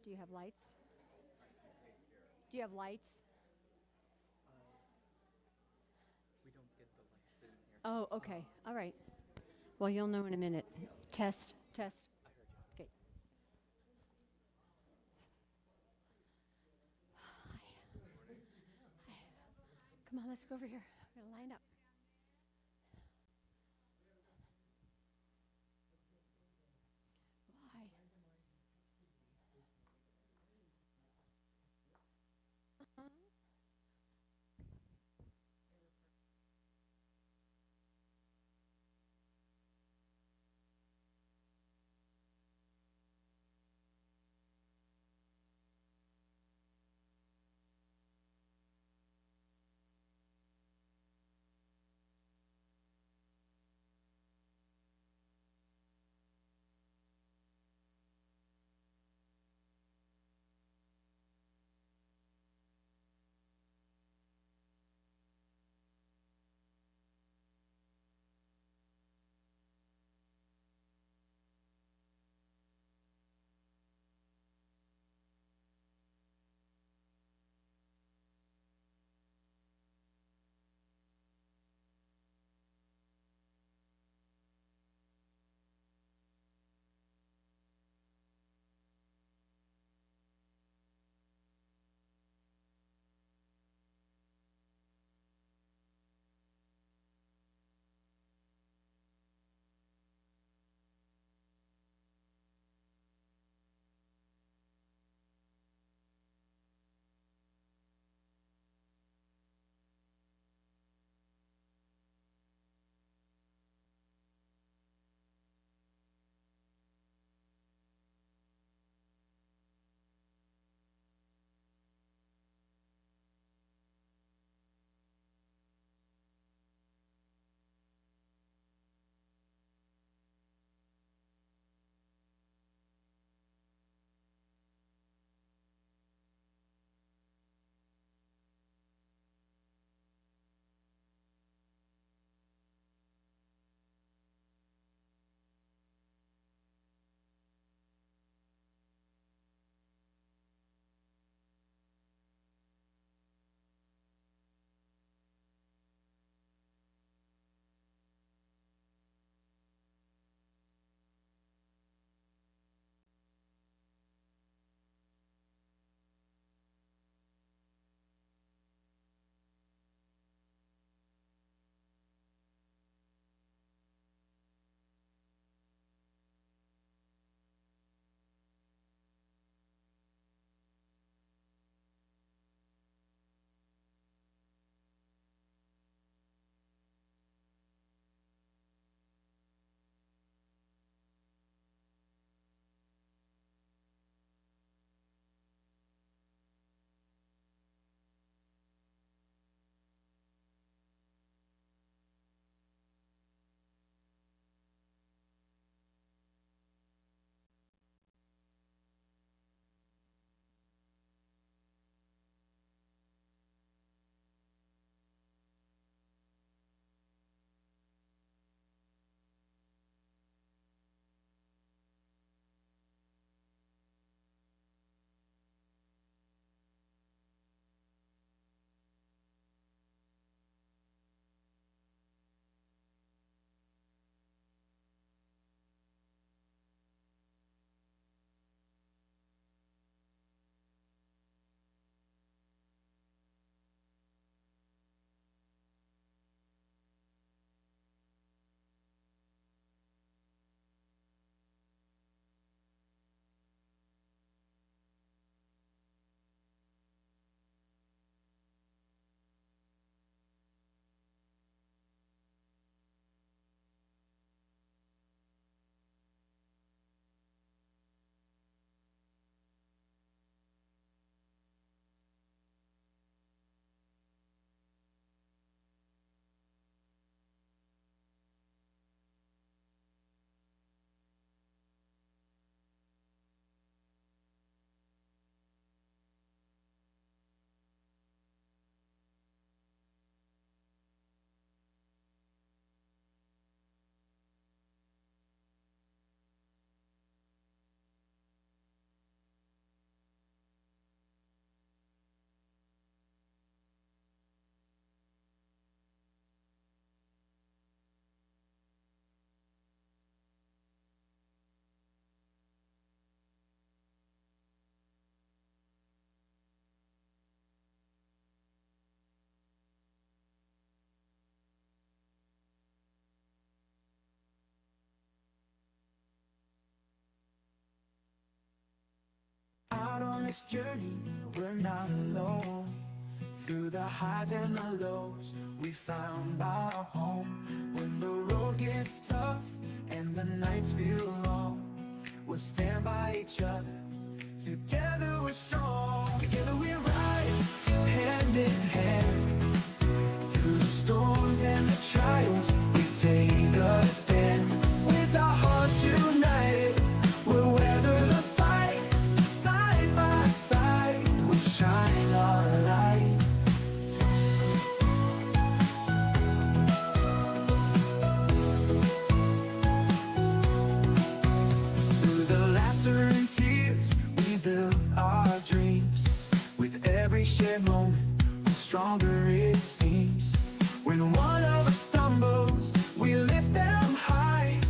Do you have lights? Do you have lights? We don't get the lights in here. Oh, okay. All right. Well, you'll know in a minute. Test, test. I heard you. Okay. Come on, let's go over here. We're going to line up. Why? this journey, we're not alone. Through the highs and the lows, we found our home. When the road gets tough and the nights feel long, we'll stand by each other. Together we're strong. Together we rise, hand in hand. Through the storms and the trials, we take a stand. With our hearts united, we'll weather the fight. Side by side, we'll shine our light. Through the laughter and tears, we build our dreams. With every shared moment, the stronger it seems. When one of us stumbles, we lift them high.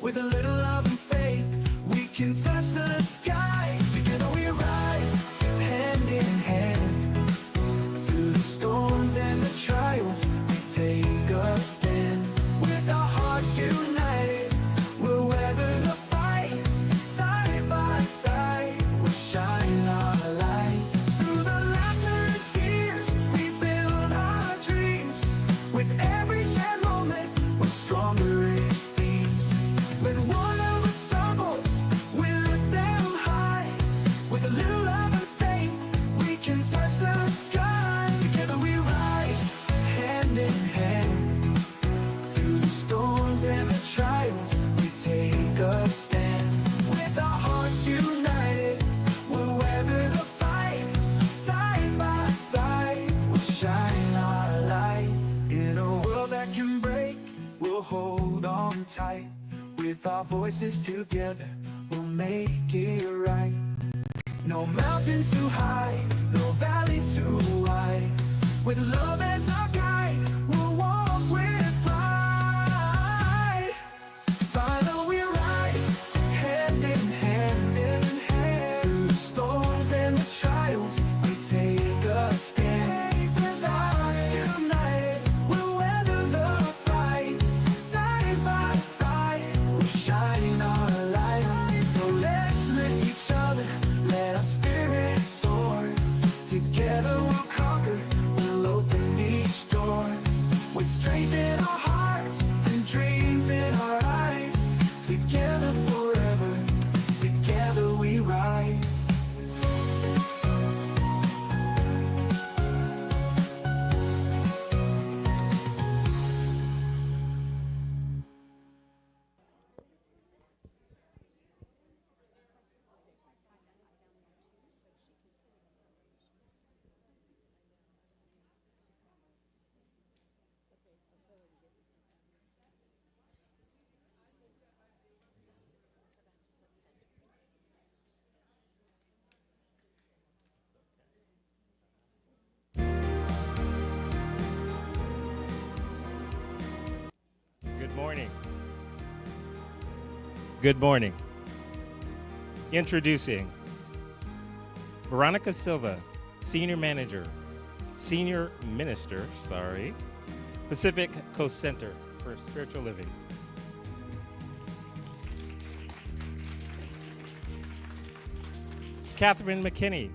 With a little love and faith, we can touch the sky. Together we rise, hand in hand. Through the storms and the trials, we take a stand. With our hearts united, we'll weather the fight. Side by side, we'll shine our light. Through the laughter and tears, we build our dreams. With every shared moment, we're stronger it seems. When one of us stumbles, we lift them high. With a little love and faith, we can touch the sky. Together we rise, hand in hand. Through the storms and the trials, we take a stand. With our hearts united, we'll weather the fight. Side by side, we'll shine our light. In a world that can break, we'll hold on tight. With our voices together, we'll make it right. No mountain too high, no valley too wide. With love as our guide, we'll walk with pride. Finally we rise, hand in hand. Through the storms and the trials, we take a stand. With our hearts united, we'll weather the fight. Side by side, we'll shine our light. So let's lift each other, let our spirits soar. Together we'll conquer, we'll open each door. With strength in our hearts and dreams in our eyes. Together forever, together we rise. Good morning. Good morning. Introducing Veronica Silva, Senior Minister, Pacific Coast Center for Spiritual Living. Catherine McKinney,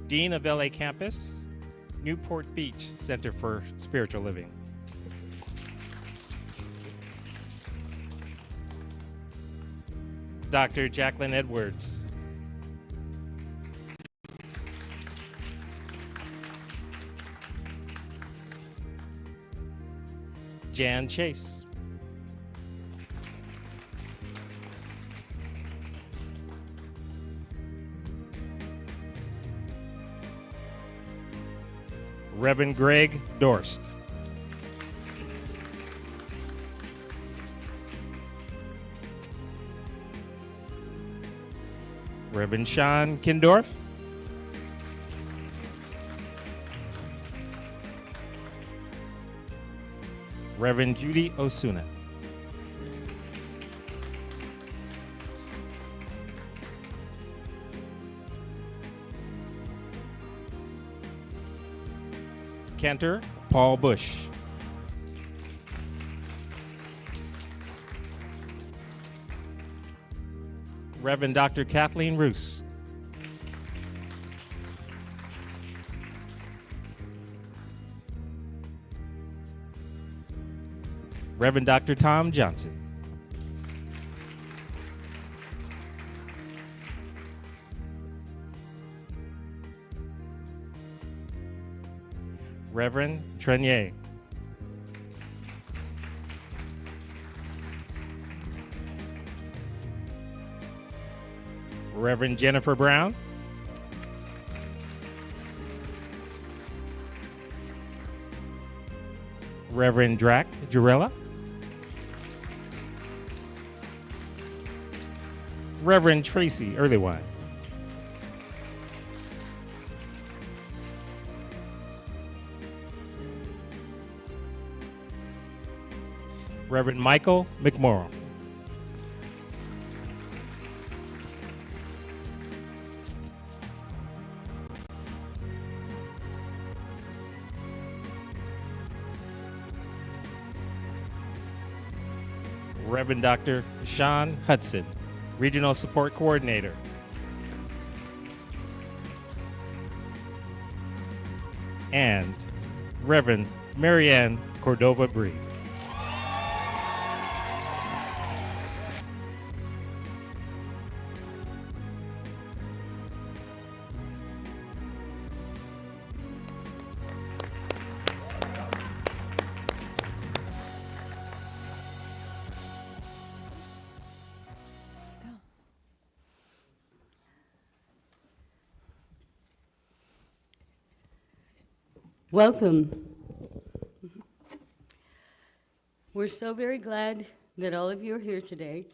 Dean of LA Campus, Newport Beach Center for Spiritual Living. Dr. Jacqueline Edwards. Jan Chase. Reverend Greg Dorst. Reverend Sean Kindorf. Reverend Judy Osuna. Cantor Paul Bush. Reverend Dr. Kathleen Roos. Reverend Dr. Tom Johnson. Reverend Trenier. Reverend Jennifer Brown. Reverend Drac Jarella. Reverend Tracy Earlywine. Reverend Michael McMorrow. Reverend Dr. Sean Hudson, Regional Support Coordinator. And Reverend Marianne Cordova-Breen. Welcome. We're so very glad that all of you are here today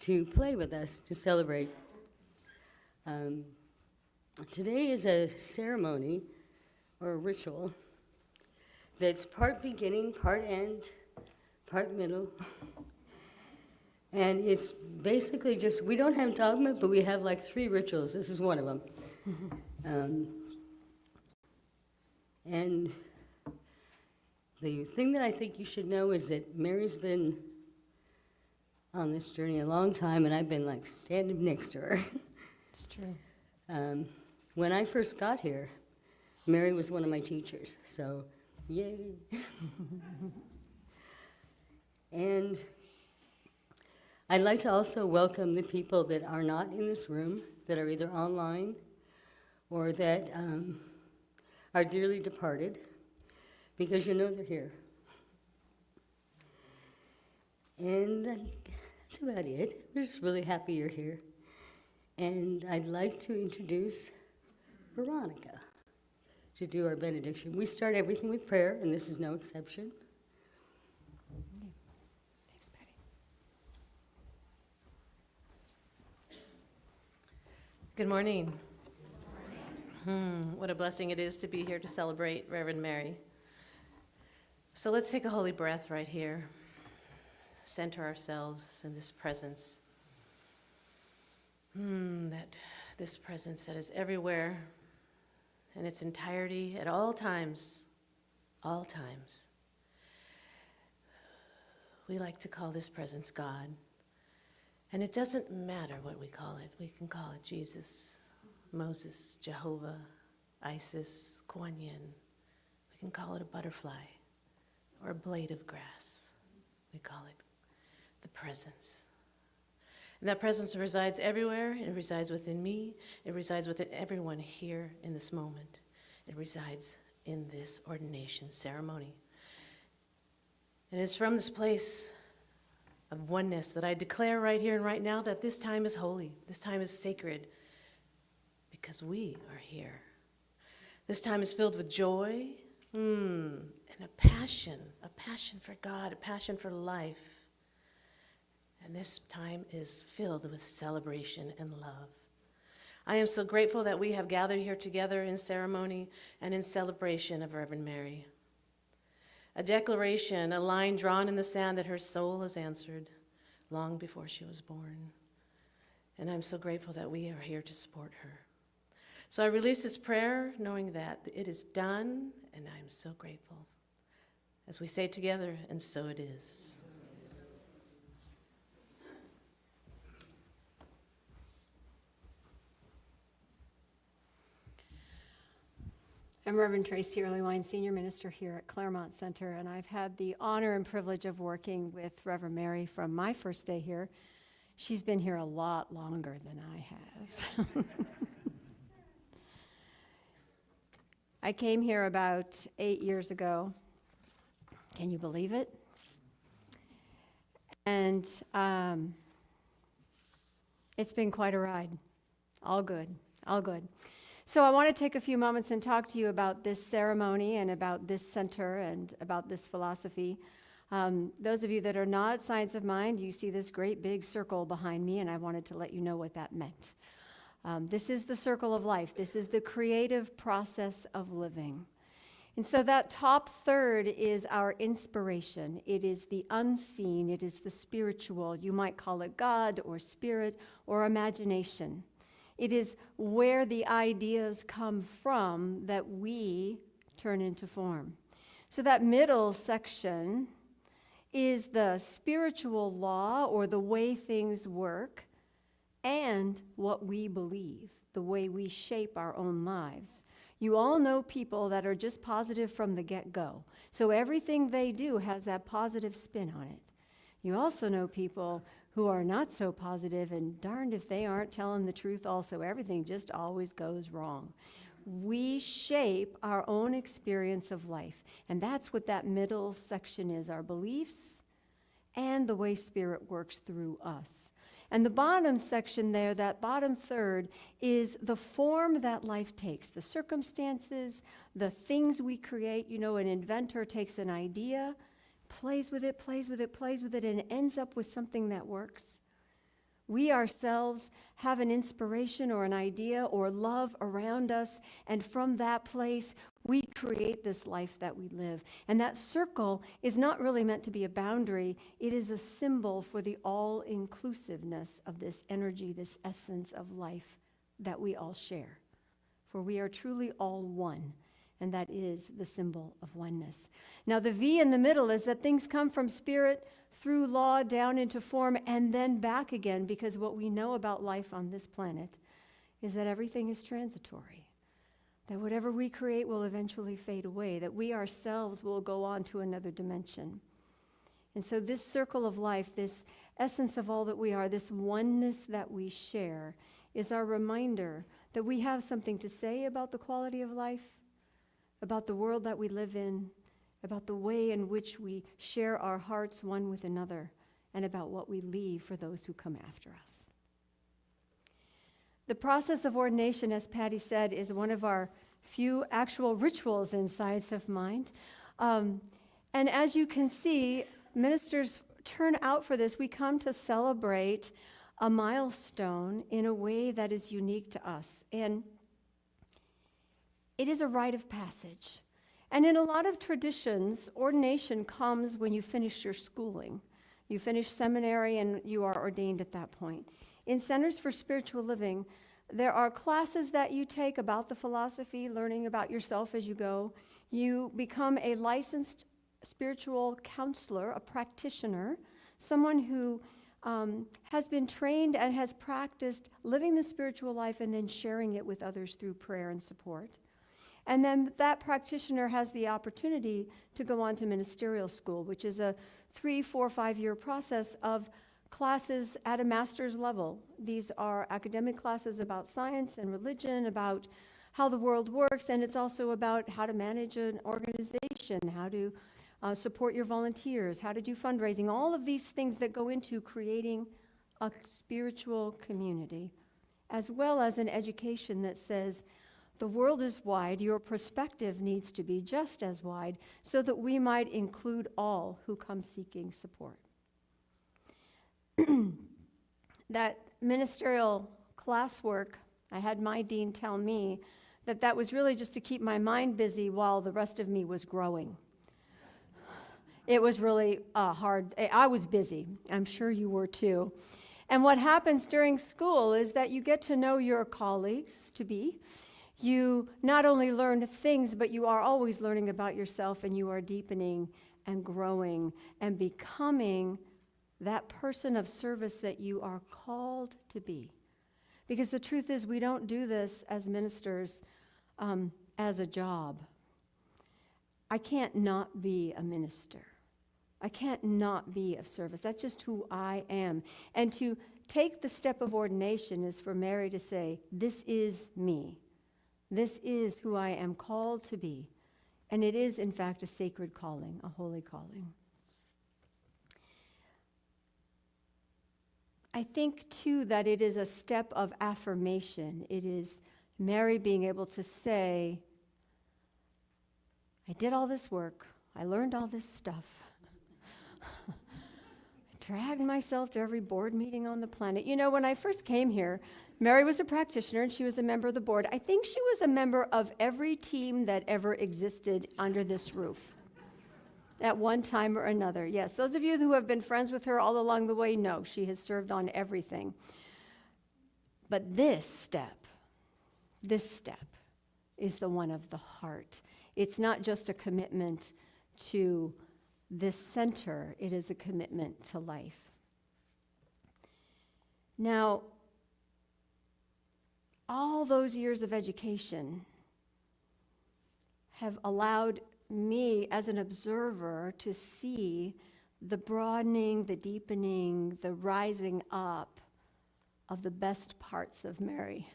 to play with us, to celebrate. Today is a ceremony or a ritual that's part beginning, part end, part middle. And it's basically just, we don't have dogma, but we have like 3 rituals. This is one of them. And the thing that I think you should know is that Mary's been on this journey a long time, and I've been like standing next to her. It's true. When I first got here, Mary was one of my teachers, so yay. And I'd like to also welcome the people that are not in this room, that are either online or that are dearly departed, because you know they're here. And that's about it. We're just really happy you're here. And I'd like to introduce Veronica to do our benediction. We start everything with prayer, and this is no exception. Thanks, Patty. Good morning. What a blessing it is to be here to celebrate Reverend Mary. So let's take a holy breath right here. Center ourselves in this presence. This presence that is everywhere in its entirety at all times. All times. We like to call this presence God. And it doesn't matter what we call it. We can call it Jesus, Moses, Jehovah, Isis, Kuan Yin. We can call it a butterfly or a blade of grass. We call it the presence. And that presence resides everywhere. It resides within me. It resides within everyone here in this moment. It resides in this ordination ceremony. And it's from this place of oneness that I declare right here and right now that this time is holy. This time is sacred. Because we are here. This time is filled with joy and a passion for God, a passion for life. And this time is filled with celebration and love. I am so grateful that we have gathered here together in ceremony and in celebration of Reverend Mary. A declaration, a line drawn in the sand that her soul has answered long before she was born. And I'm so grateful that we are here to support her. So I release this prayer knowing that it is done, and I am so grateful. As we say together, and so it is. I'm Reverend Tracy Earlywine, Senior Minister here at Claremont Center, and I've had the honor and privilege of working with Reverend Mary from my first day here. She's been here a lot longer than I have. I came here about 8 years ago. Can you believe it? And it's been quite a ride. All good, all good. So I want to take a few moments and talk to you about this ceremony and about this center and about this philosophy. Those of you that are not Science of Mind, you see this great big circle behind me, and I wanted to let you know what that meant. This is the circle of life. This is the creative process of living. And so that top third is our inspiration. It is the unseen. It is the spiritual. You might call it God or spirit or imagination. It is where the ideas come from that we turn into form. So that middle section is the spiritual law or the way things work and what we believe, the way we shape our own lives. You all know people that are just positive from the get-go. So everything they do has that positive spin on it. You also know people who are not so positive, and darned if they aren't telling the truth also. Everything just always goes wrong. We shape our own experience of life, and that's what that middle section is, our beliefs and the way Spirit works through us. And the bottom section there, that bottom third, is the form that life takes, the circumstances, the things we create. You know, an inventor takes an idea, plays with it, and ends up with something that works. We ourselves have an inspiration or an idea or love around us, and from that place, we create this life that we live. And that circle is not really meant to be a boundary. It is a symbol for the all-inclusiveness of this energy, this essence of life that we all share. For we are truly all one. And that is the symbol of oneness. Now, the V in the middle is that things come from spirit through law down into form and then back again, because what we know about life on this planet is that everything is transitory, that whatever we create will eventually fade away, that we ourselves will go on to another dimension. And so this circle of life, this essence of all that we are, this oneness that we share, is our reminder that we have something to say about the quality of life, about the world that we live in, about the way in which we share our hearts one with another, and about what we leave for those who come after us. The process of ordination, as Patty said, is one of our few actual rituals in Science of Mind. And as you can see, ministers turn out for this. We come to celebrate a milestone in a way that is unique to us. And it is a rite of passage. And in a lot of traditions, ordination comes when you finish your schooling. You finish seminary and you are ordained at that point. In Centers for Spiritual Living, there are classes that you take about the philosophy, learning about yourself as you go. You become a licensed spiritual counselor, a practitioner, someone who has been trained and has practiced living the spiritual life and then sharing it with others through prayer and support. And then that practitioner has the opportunity to go on to ministerial school, which is a 3, 4, 5-year process of classes at a master's level. These are academic classes about science and religion, about how the world works, and it's also about how to manage an organization, how to support your volunteers, how to do fundraising, all of these things that go into creating a spiritual community, as well as an education that says, the world is wide, your perspective needs to be just as wide so that we might include all who come seeking support. That ministerial classwork, I had my dean tell me that that was really just to keep my mind busy while the rest of me was growing. It was really hard. I was busy. I'm sure you were too. And what happens during school is that you get to know your colleagues to be. You not only learn things, but you are always learning about yourself, and you are deepening and growing and becoming that person of service that you are called to be. Because the truth is, we don't do this as ministers as a job. I can't not be a minister. I can't not be of service. That's just who I am. And to take the step of ordination is for Mary to say, this is me. This is who I am called to be. And it is, in fact, a sacred calling, a holy calling. I think, too, that it is a step of affirmation. It is Mary being able to say, I did all this work. I learned all this stuff. I dragged myself to every board meeting on the planet. You know, when I first came here, Mary was a practitioner and she was a member of the board. I think she was a member of every team that ever existed under this roof at one time or another. Yes, those of you who have been friends with her all along the way know she has served on everything. But this step is the one of the heart. It's not just a commitment to this center, it is a commitment to life. Now, all those years of education have allowed me as an observer to see the broadening, the deepening, the rising up of the best parts of Mary.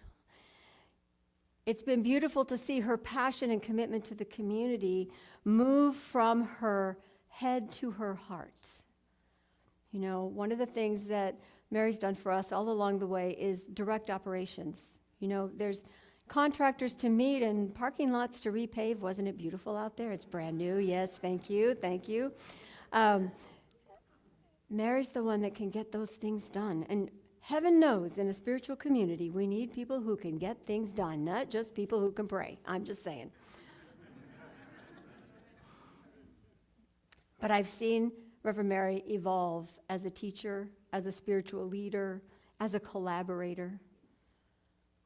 It's been beautiful to see her passion and commitment to the community move from her head to her heart. You know, one of the things that Mary's done for us all along the way is direct operations. You know, there's contractors to meet and parking lots to repave. Wasn't it beautiful out there? It's brand new. Yes, thank you, thank you. Mary's the one that can get those things done. And heaven knows, in a spiritual community, we need people who can get things done, not just people who can pray. I'm just saying. But I've seen Reverend Mary evolve as a teacher, as a spiritual leader, as a collaborator.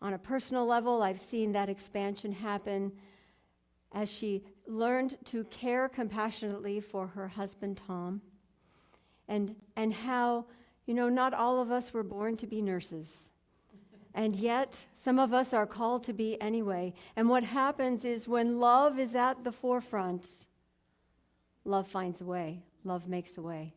On a personal level, I've seen that expansion happen as she learned to care compassionately for her husband, Tom, and how, you know, not all of us were born to be nurses. And yet, some of us are called to be anyway. And what happens is when love is at the forefront, love finds a way, love makes a way.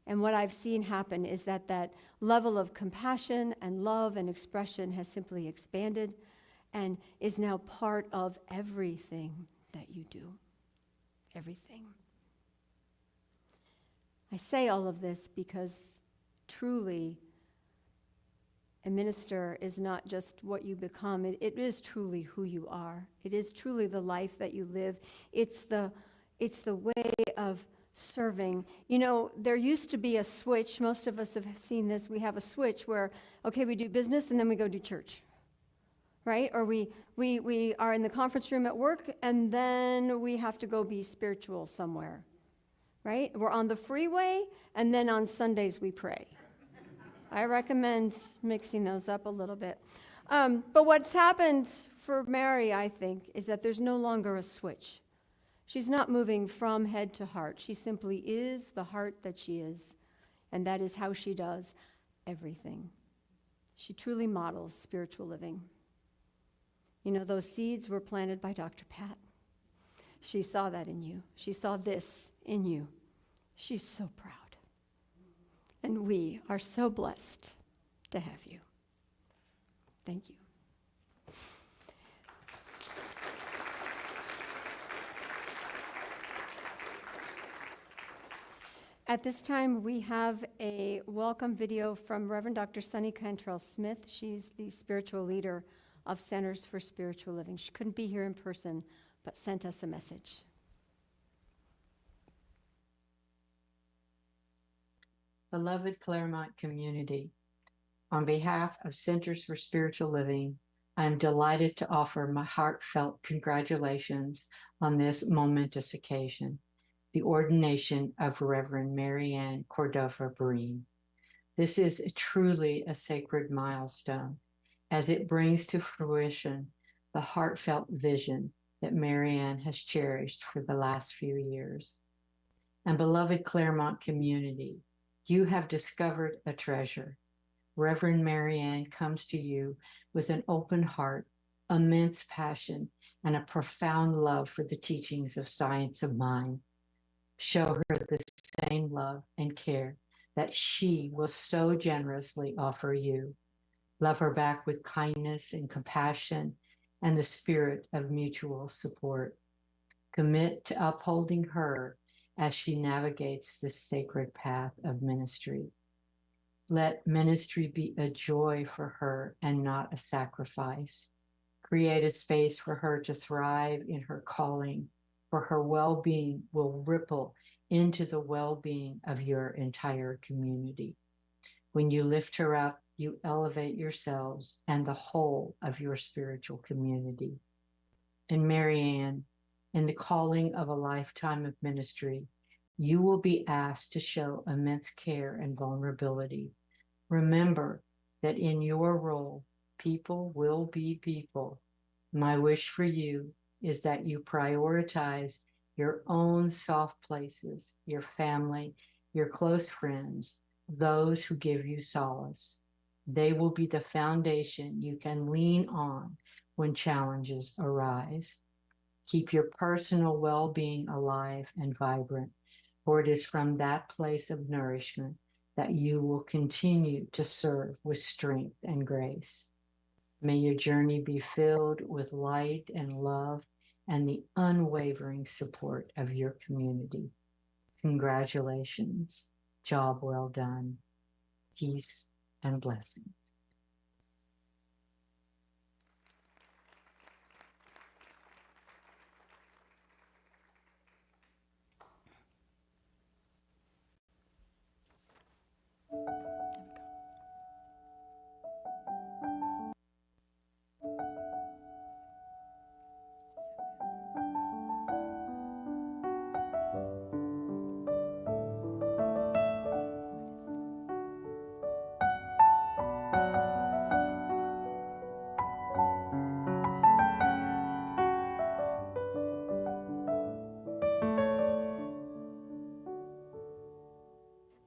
And what I've seen happen is that that level of compassion and love and expression has simply expanded and is now part of everything that you do. Everything. I say all of this because truly, a minister is not just what you become. It is truly who you are. It is truly the life that you live. It's the way of serving. You know, there used to be a switch. Most of us have seen this. We have a switch where, okay, we do business and then we go do church, right? Or we are in the conference room at work and then we have to go be spiritual somewhere, right? We're on the freeway and then on Sundays we pray. I recommend mixing those up a little bit. But what's happened for Mary, I think, is that there's no longer a switch. She's not moving from head to heart. She simply is the heart that she is, and that is how she does everything. She truly models spiritual living. You know, those seeds were planted by Dr. Pat. She saw that in you. She saw this in you. She's so proud. And we are so blessed to have you. Thank you. At this time, we have a welcome video from Reverend Dr. Sunny Cantrell Smith. She's the spiritual leader of Centers for Spiritual Living. She couldn't be here in person, but sent us a message. Beloved Claremont community, on behalf of Centers for Spiritual Living, I am delighted to offer my heartfelt congratulations on this momentous occasion, the ordination of Reverend Marianne Cordova-Breen. This is truly a sacred milestone, as it brings to fruition the heartfelt vision that Marianne has cherished for the last few years. And beloved Claremont community, you have discovered a treasure. Reverend Marianne comes to you with an open heart, immense passion, and a profound love for the teachings of science of mind. Show her the same love and care that she will so generously offer you. Love her back with kindness and compassion and the spirit of mutual support. Commit to upholding her as she navigates this sacred path of ministry. Let ministry be a joy for her and not a sacrifice. Create a space for her to thrive in her calling, for her well-being will ripple into the well-being of your entire community. When you lift her up, you elevate yourselves and the whole of your spiritual community. And Marianne, in the calling of a lifetime of ministry, you will be asked to show immense care and vulnerability. Remember that in your role, people will be people. My wish for you is that you prioritize your own soft places, your family, your close friends, those who give you solace. They will be the foundation you can lean on when challenges arise. Keep your personal well-being alive and vibrant, for it is from that place of nourishment that you will continue to serve with strength and grace. May your journey be filled with light and love and the unwavering support of your community. Congratulations. Job well done. Peace and blessings.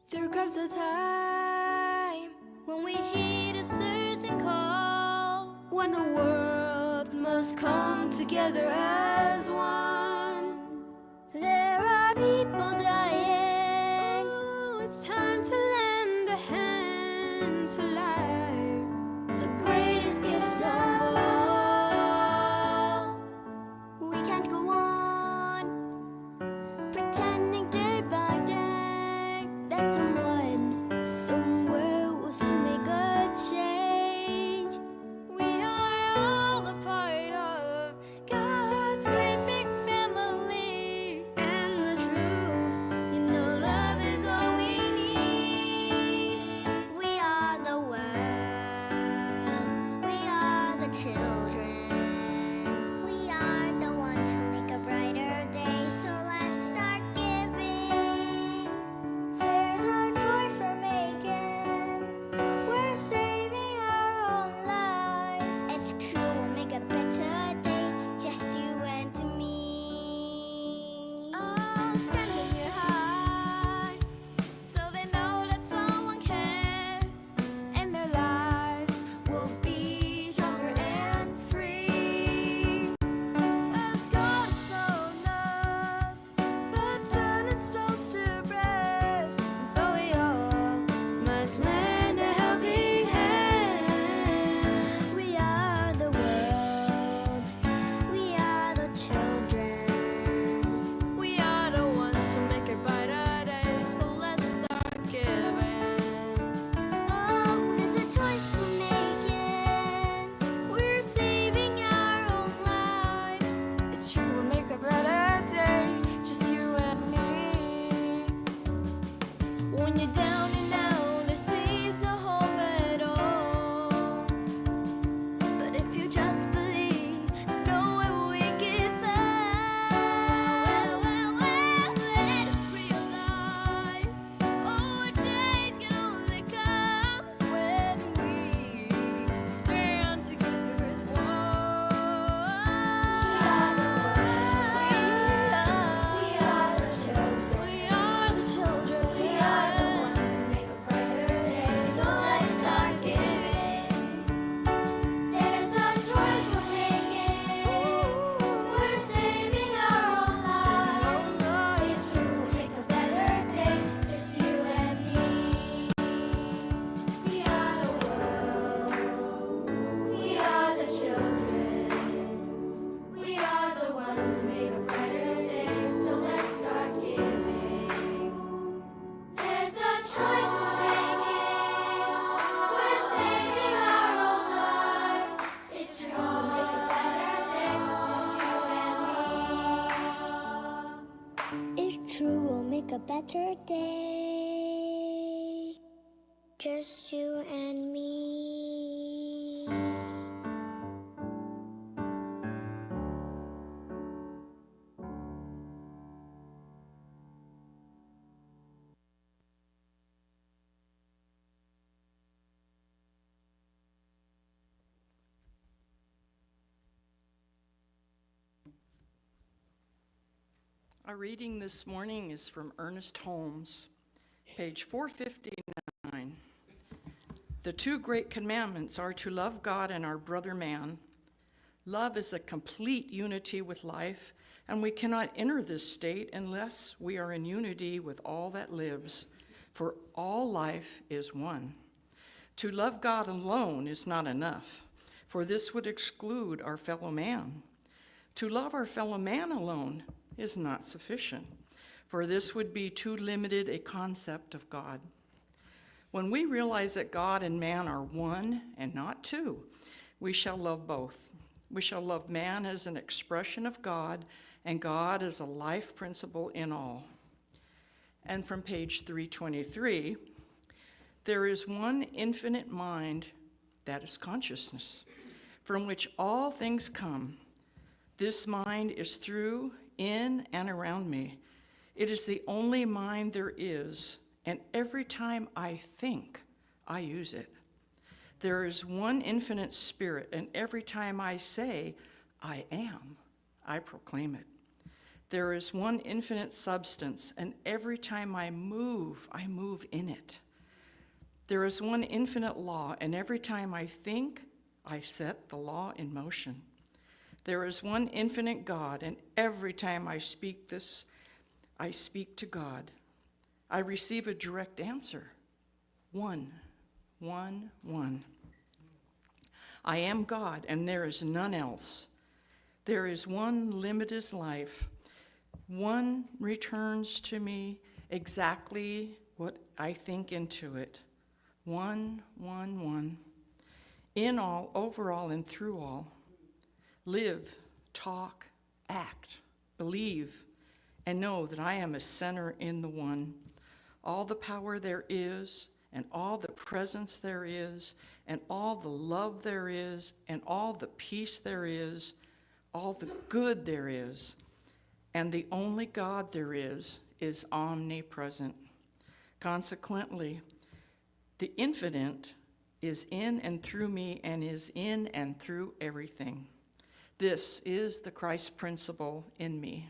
There comes a time when we heed a certain call, when the world must come together as one. There are people dying. Ooh, it's time to lend a hand to life, the greatest gift of all. We can't go on pretending day by day that someone somewhere will soon make a change. We are all a part of God's true, we'll make a better day. Just you and me. Our reading this morning is from Ernest Holmes, page 459. The two great commandments are to love God and our brother man. Love is a complete unity with life, and we cannot enter this state unless we are in unity with all that lives, for all life is one. To love God alone is not enough, for this would exclude our fellow man. To love our fellow man alone is not sufficient, for this would be too limited a concept of God. When we realize that God and man are one and not two, we shall love both. We shall love man as an expression of God, and God as a life principle in all. And from page 323, there is one infinite mind, that is consciousness, from which all things come. This mind is through, in, and around me. It is the only mind there is, and every time I think, I use it. There is one infinite spirit, and every time I say, I am, I proclaim it. There is one infinite substance, and every time I move in it. There is one infinite law, and every time I think, I set the law in motion. There is one infinite God, and every time I speak this, I speak to God. I receive a direct answer. One. I am God, and there is none else. There is one limitless life. One returns to me exactly what I think into it. One. In all, over all, and through all. Live, talk, act, believe, and know that I am a center in the one. All the power there is, and all the presence there is, and all the love there is, and all the peace there is, all the good there is, and the only God there is omnipresent. Consequently, the infinite is in and through me and is in and through everything. This is the Christ principle in me.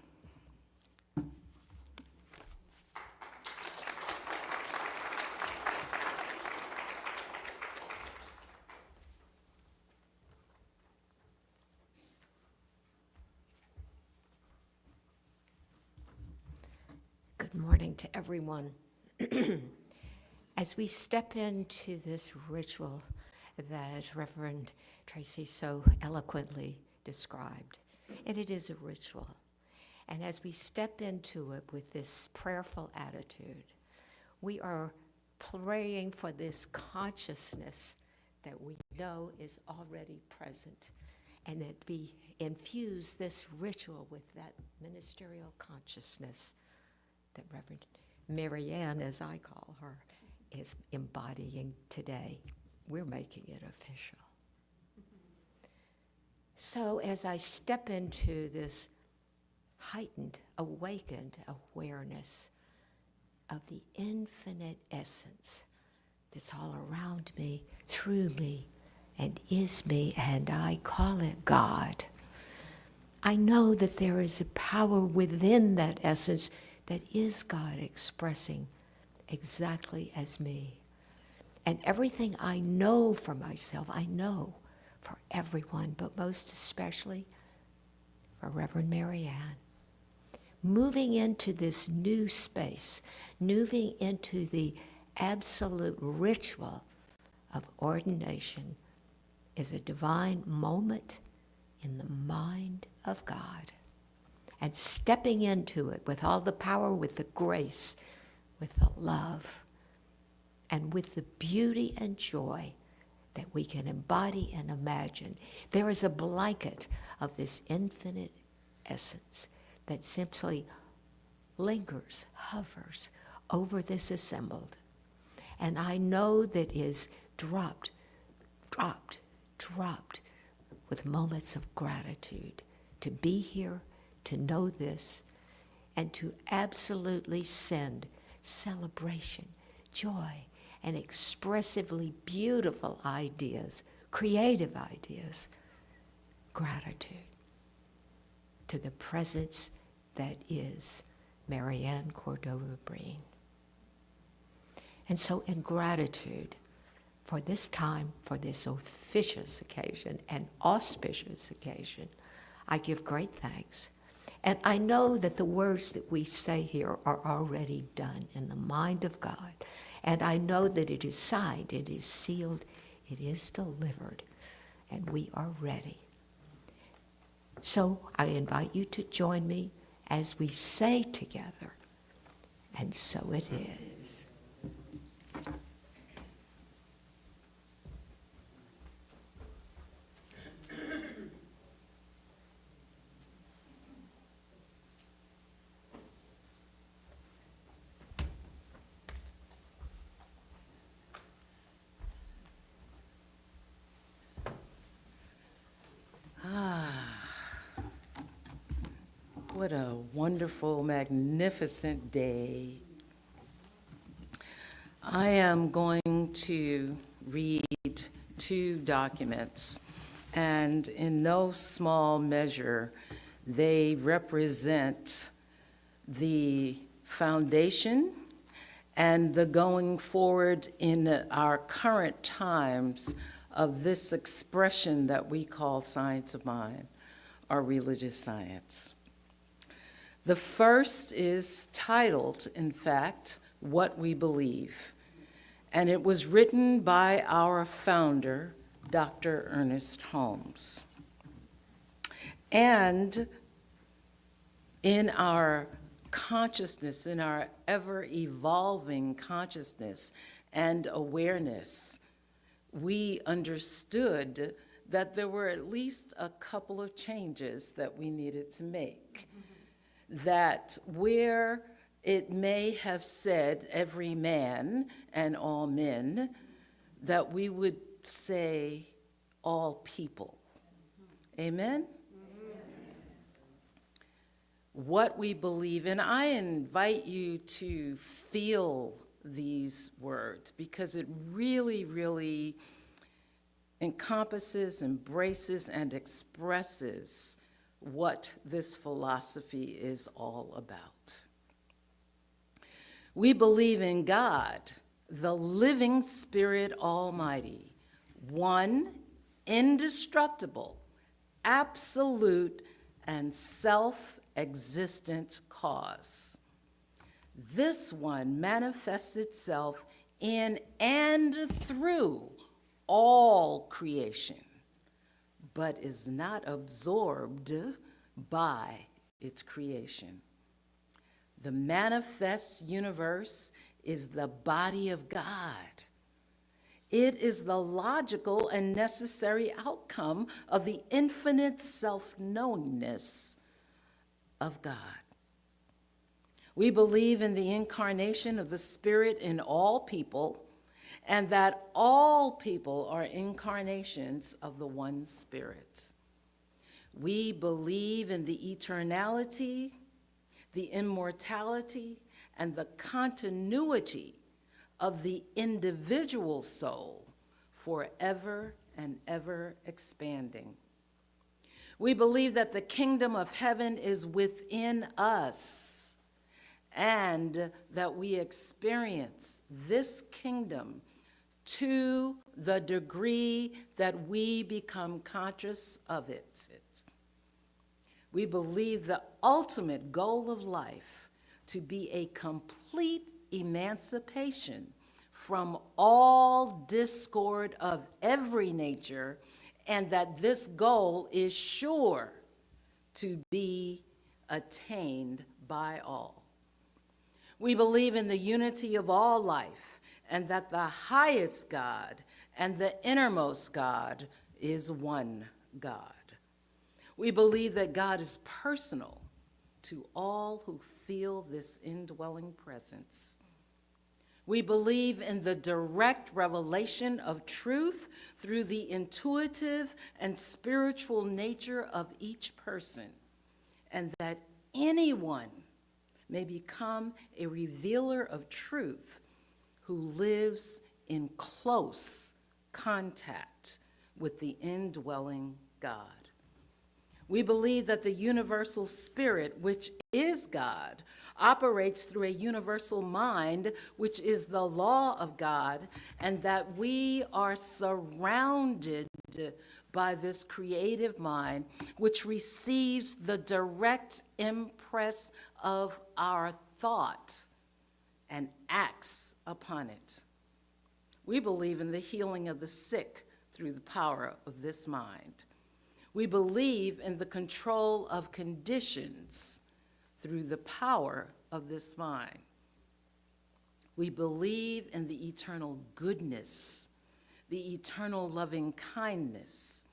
Good morning to everyone. As we step into this ritual that Reverend Tracy so eloquently described, and it is a ritual, and as we step into it with this prayerful attitude, we are praying for this consciousness that we know is already present, and that we infuse this ritual with that ministerial consciousness that Reverend Marianne, as I call her, is embodying today. We're making it official. So as I step into this heightened, awakened awareness of the infinite essence that's all around me, through me, and is me, and I call it God, I know that there is a power within that essence that is God expressing exactly as me. And everything I know for myself, I know for everyone, but most especially for Reverend Marianne. Moving into this new space, moving into the absolute ritual of ordination is a divine moment in the mind of God. And stepping into it with all the power, with the grace, with the love, and with the beauty and joy that we can embody and imagine. There is a blanket of this infinite essence that simply lingers, hovers over this assembled. And I know that is dropped with moments of gratitude to be here, to know this, and to absolutely send celebration, joy, and expressively beautiful ideas, creative ideas, gratitude to the presence that is Marianne Cordova-Breen. And so in gratitude for this time, for this officious occasion and auspicious occasion, I give great thanks. And I know that the words that we say here are already done in the mind of God. And I know that it is signed, it is sealed, it is delivered, and we are ready. So I invite you to join me as we say together, and so it is. What a wonderful, magnificent day. I am going to read two documents, and in no small measure, they represent the foundation and the going forward in our current times of this expression that we call science of mind, or religious science. The first is titled, in fact, What We Believe, and it was written by our founder, Dr. Ernest Holmes. And in our consciousness, in our ever-evolving consciousness and awareness, we understood that there were at least a couple of changes that we needed to make. That where it may have said every man and all men, that we would say all people. Amen? What we believe, and I invite you to feel these words because it really, really encompasses, embraces, and expresses what this philosophy is all about. We believe in God, the living Spirit Almighty, one, indestructible, absolute, and self-existent cause. This one manifests itself in and through all creation, but is not absorbed by its creation. The manifest universe is the body of God. It is the logical and necessary outcome of the infinite self-knowingness of God. We believe in the incarnation of the Spirit in all people, and that all people are incarnations of the one Spirit. We believe in the eternality, the immortality, and the continuity of the individual soul, forever and ever expanding. We believe that the kingdom of heaven is within us, and that we experience this kingdom to the degree that we become conscious of it. We believe the ultimate goal of life to be a complete emancipation from all discord of every nature, and that this goal is sure to be attained by all. We believe in the unity of all life, and that the highest God and the innermost God is one God. We believe that God is personal to all who feel this indwelling presence. We believe in the direct revelation of truth through the intuitive and spiritual nature of each person, and that anyone may become a revealer of truth who lives in close contact with the indwelling God. We believe that the universal spirit, which is God, operates through a universal mind, which is the law of God, and that we are surrounded by this creative mind, which receives the direct impress of our thought and acts upon it. We believe in the healing of the sick through the power of this mind. We believe in the control of conditions through the power of this mind. We believe in the eternal goodness, the eternal loving kindness,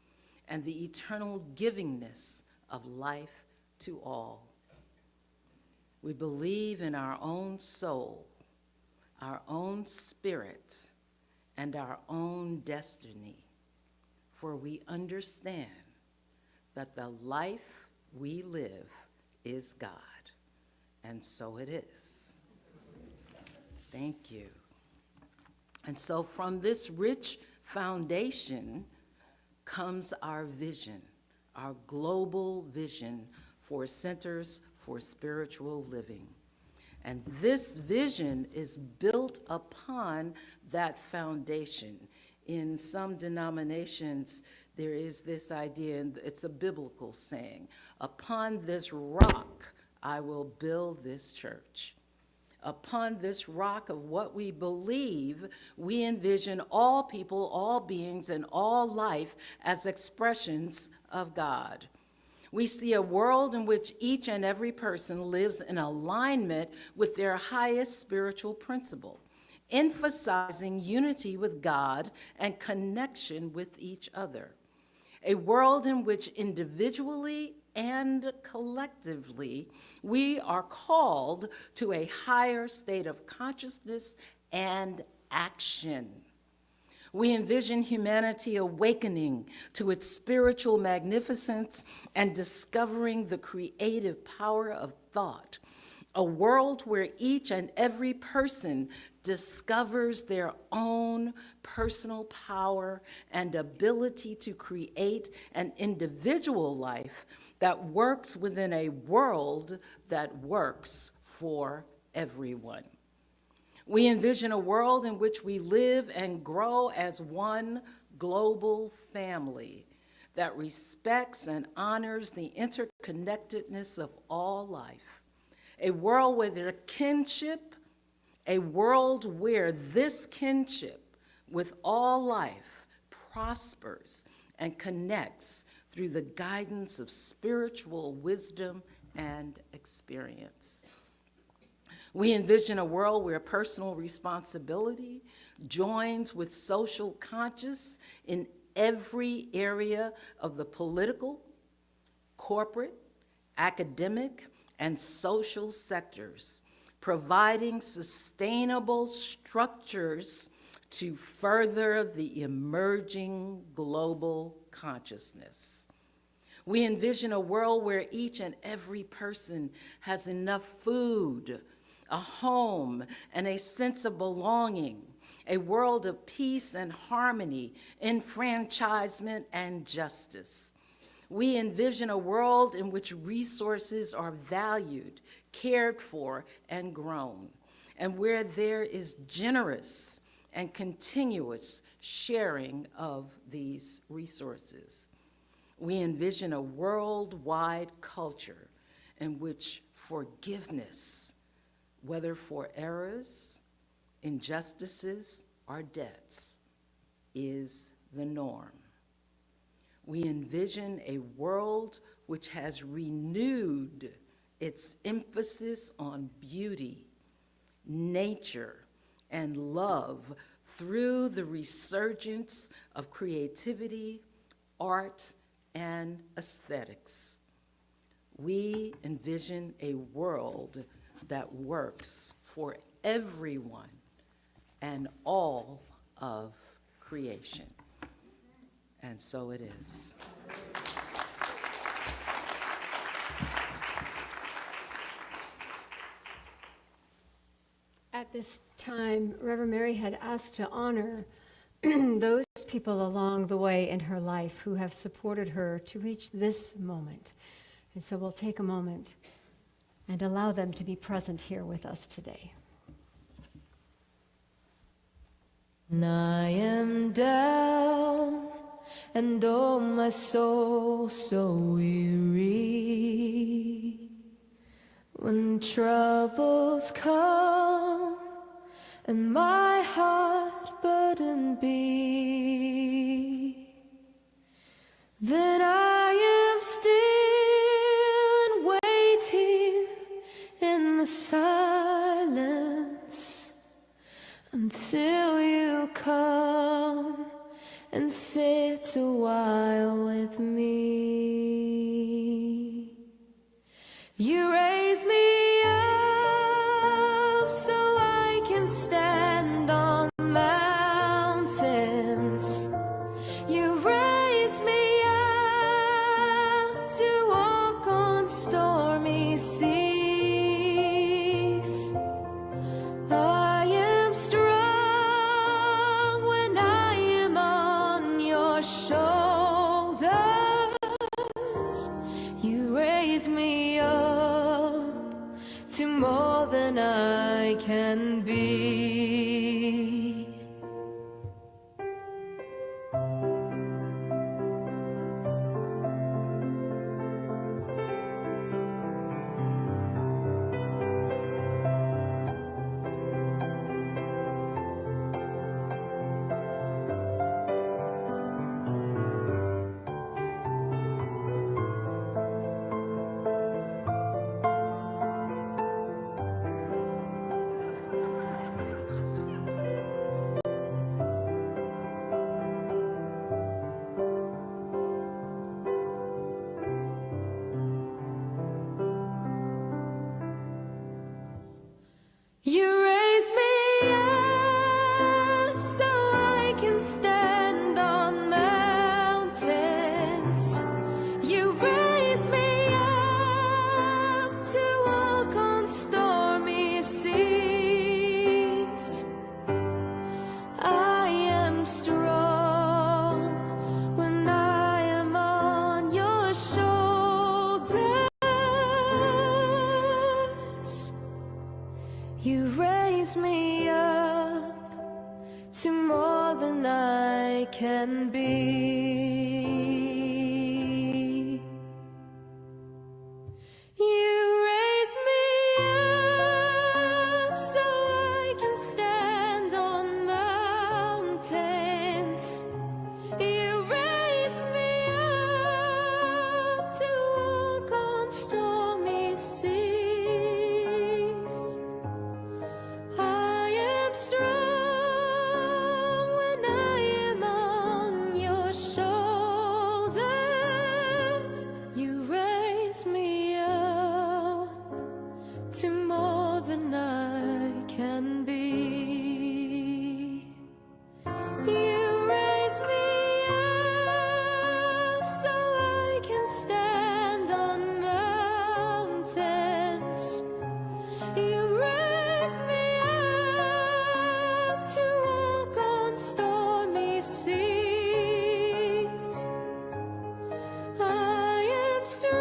and the eternal givingness of life to all. We believe in our own soul, our own spirit, and our own destiny, for we understand that the life we live is God, and so it is. Thank you. And so from this rich foundation comes our vision, our global vision for Centers for Spiritual Living. And this vision is built upon that foundation. In some denominations, there is this idea, and it's a biblical saying, upon this rock I will build this church. Upon this rock of what we believe, we envision all people, all beings, and all life as expressions of God. We see a world in which each and every person lives in alignment with their highest spiritual principle, emphasizing unity with God and connection with each other. A world in which individually and collectively, we are called to a higher state of consciousness and action. We envision humanity awakening to its spiritual magnificence and discovering the creative power of thought. A world where each and every person discovers their own personal power and ability to create an individual life that works within a world that works for everyone. We envision a world in which we live and grow as one global family that respects and honors the interconnectedness of all life. A world where their kinship, a world where this kinship with all life prospers and connects through the guidance of spiritual wisdom and experience. We envision a world where personal responsibility joins with social conscience in every area of the political, corporate, academic, and social sectors, providing sustainable structures to further the emerging global consciousness. We envision a world where each and every person has enough food, a home, and a sense of belonging, a world of peace and harmony, enfranchisement and justice. We envision a world in which resources are valued, cared for, and grown, and where there is generous and continuous sharing of these resources. We envision a worldwide culture in which forgiveness, whether for errors, injustices, or debts, is the norm. We envision a world which has renewed its emphasis on beauty, nature, and love through the resurgence of creativity, art, and aesthetics. We envision a world that works for everyone and all of creation. And so it is. At this time, Reverend Mary had asked to honor those people along the way in her life who have supported her to reach this moment. And so we'll take a moment and allow them to be present here with us today. And I am down, and oh, my soul so weary. When troubles come and my heart burdened be, then I am still and wait here in the silence until you come and sit a while with me. You raise me up so I can stand on mountains. You raise me up to walk on stormy seas. I am strong when I am on your shoulders. You raise me up to more than I can be. You raise me up so I can stand on mountains. You raise me up to walk on stormy seas. I am strong when I am on your shoulders. You raise me up to more than I can be. You raise me up so I can stand on mountains. You raise me up to walk on stormy seas. I am strong when I am on your shoulders. You raise me up to more than I can be. You raise me up so I can stand on mountains. You raise me up to walk on stormy seas. I am strong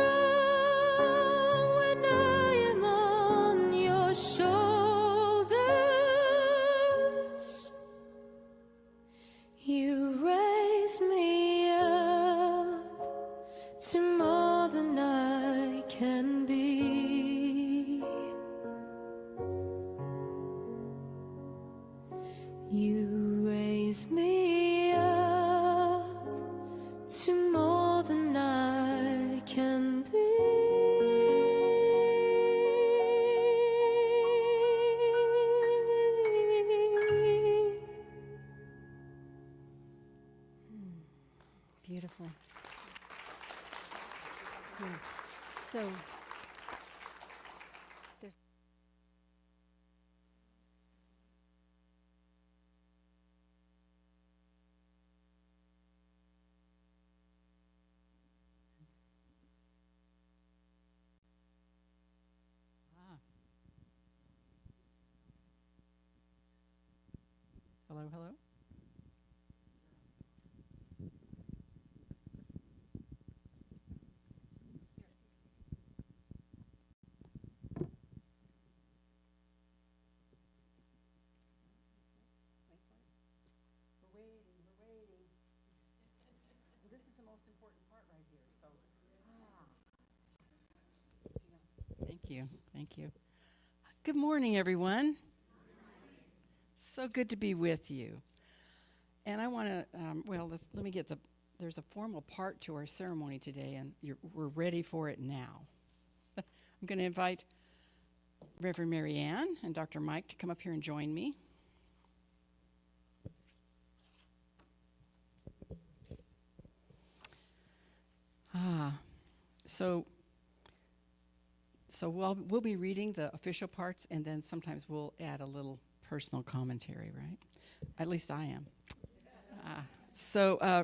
when I am on your shoulders. You raise me up to more than I can be. You raise me up to more than I can be. Beautiful. Yeah. So, there's Hello, hello. We're waiting. This is the most important part right here, so. Thank you. Good morning, everyone. So good to be with you. And I want to, let me get there's a formal part to our ceremony today, and we're ready for it now. I'm going to invite Reverend Marianne and Dr. Mike to come up here and join me. So we'll be reading the official parts, and then sometimes we'll add a little personal commentary, right? At least I am.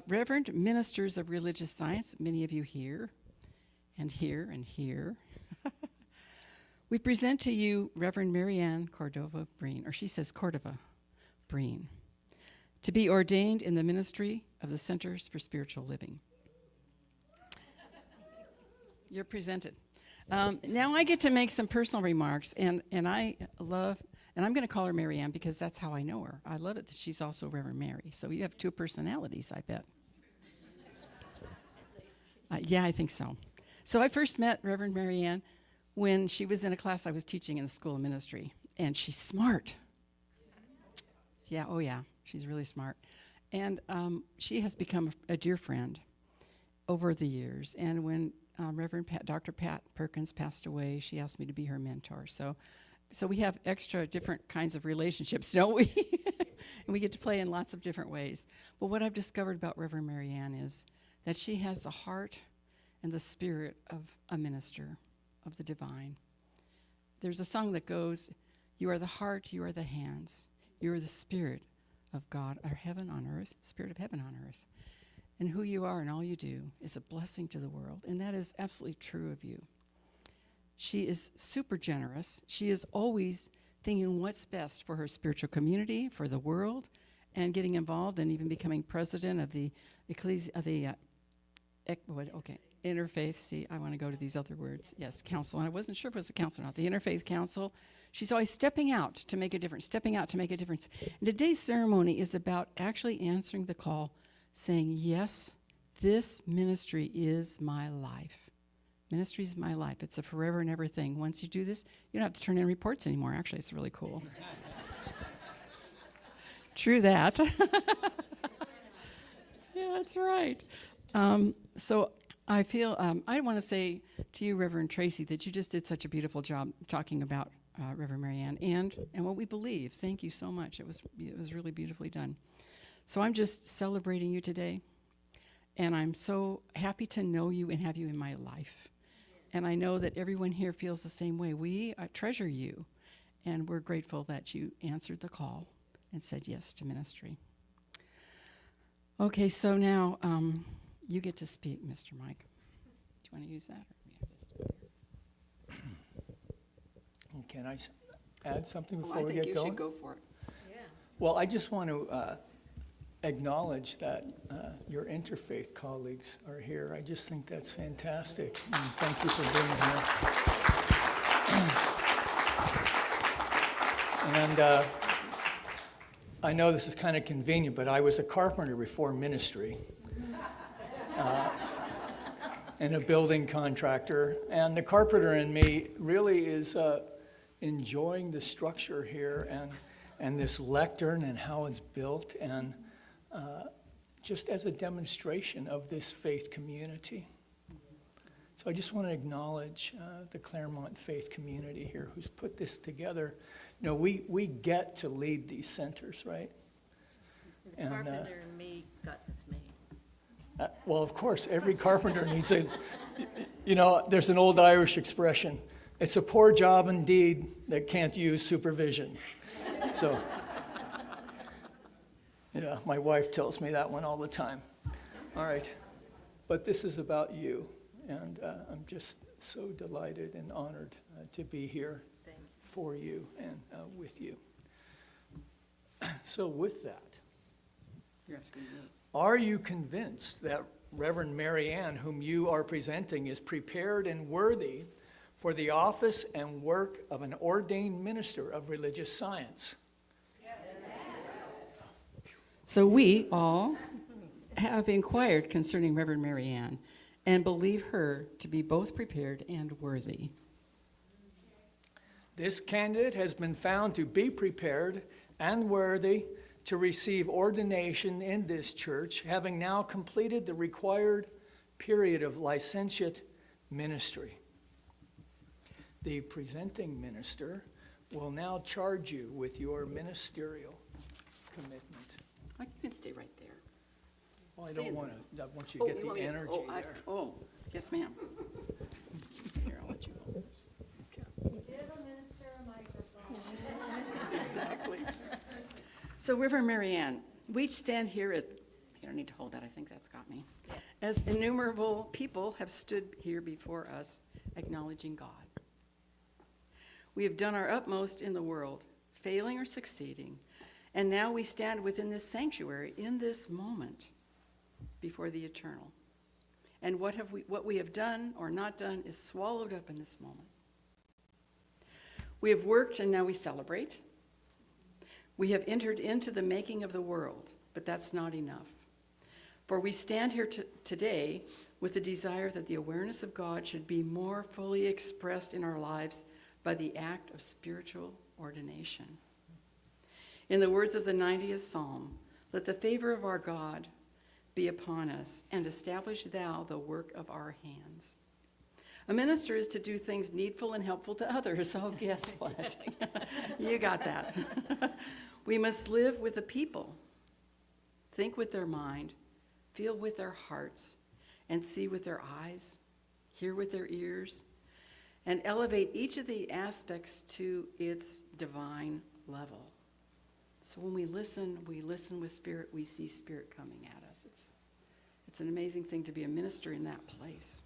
Reverend Ministers of Religious Science, many of you here, and here, and here. We present to you Reverend Marianne Cordova-Breen, or she says Cordova-Breen, to be ordained in the ministry of the Centers for Spiritual Living. You're presented. Now I get to make some personal remarks, and I'm going to call her Marianne because that's how I know her. I love it that she's also Reverend Mary. So you have two personalities, I bet. Yeah, I think so. So I first met Reverend Marianne when she was in a class I was teaching in the School of Ministry, and she's smart. Yeah, oh yeah, she's really smart. And she has become a dear friend over the years, and when Dr. Pat Perkins passed away, she asked me to be her mentor. So we have extra different kinds of relationships, don't we? And we get to play in lots of different ways. But what I've discovered about Reverend Marianne is that she has the heart and the spirit of a minister of the divine. There's a song that goes, "You are the heart, you are the hands, you are the spirit of God, or heaven on earth, spirit of heaven on earth. And who you are and all you do is a blessing to the world." And that is absolutely true of you. She is super generous. She is always thinking what's best for her spiritual community, for the world, and getting involved and even becoming president of the Interfaith, see, I want to go to these other words. Yes, council. And I wasn't sure if it was a council or not. The Interfaith Council. She's always stepping out to make a difference, And today's ceremony is about actually answering the call, saying, yes, this ministry is my life. Ministry is my life. It's a forever and ever thing. Once you do this, you don't have to turn in reports anymore. Actually, it's really cool. True that. Yeah, that's right. So I feel, I want to say to you, Reverend Tracy, that you just did such a beautiful job talking about Reverend Marianne and what we believe. Thank you so much. It was really beautifully done. So I'm just celebrating you today, and I'm so happy to know you and have you in my life. And I know that everyone here feels the same way. We treasure you, and we're grateful that you answered the call and said yes to ministry. Okay, so now you get to speak, Mr. Mike. Do you want to use that? Can I add something before I we think get you going? should go for it. Yeah. Well, I just want to acknowledge that your interfaith colleagues are here. I just think that's fantastic. And thank you for being here. And I know this is kind of convenient, but I was a carpenter before ministry and a building contractor. And the carpenter in me really is enjoying the structure here and this lectern and how it's built, and just as a demonstration of this faith community. So I just want to acknowledge the Claremont faith community here who's put this together. You know, we get to lead these centers, right? The carpenter and me got this made. Well, of course, every carpenter needs there's an old Irish expression, it's a poor job indeed that can't use supervision. So, yeah, my wife tells me that one all the time. All right, but this is about you, and I'm just so delighted and honored to be here for you and with you. So with that, You're asking me. are you convinced that Reverend Marianne, whom you are presenting, is prepared and worthy for the office and work of an ordained minister of religious science? So we all have inquired concerning Reverend Marianne and believe her to be both prepared and worthy. This candidate has been found to be prepared and worthy to receive ordination in this church, having now completed the required period of licentiate ministry. The presenting minister will now charge you with your ministerial commitment. Oh, you can stay right there. Well, I Stay don't in want there. to, I want you to get the energy there. Oh, yes, ma'am. Here, I'll let you hold this. Give a minister a microphone. Exactly. So Reverend Marianne, we stand here as, you don't need to hold that, I think that's got me. As innumerable people have stood here before us, acknowledging God. We have done our utmost in the world, failing or succeeding, and now we stand within this sanctuary in this moment before the eternal. And what we have done or not done is swallowed up in this moment. We have worked and now we celebrate. We have entered into the making of the world, but that's not enough. For we stand here today with the desire that the awareness of God should be more fully expressed in our lives by the act of spiritual ordination. In the words of the 90th Psalm, let the favor of our God be upon us, and establish thou the work of our hands. A minister is to do things needful and helpful to others. Oh, guess what? You got that. We must live with the people, think with their mind, feel with their hearts, and see with their eyes, hear with their ears, and elevate each of the aspects to its divine level. So when we listen with spirit, we see spirit coming at us. It's an amazing thing to be a minister in that place.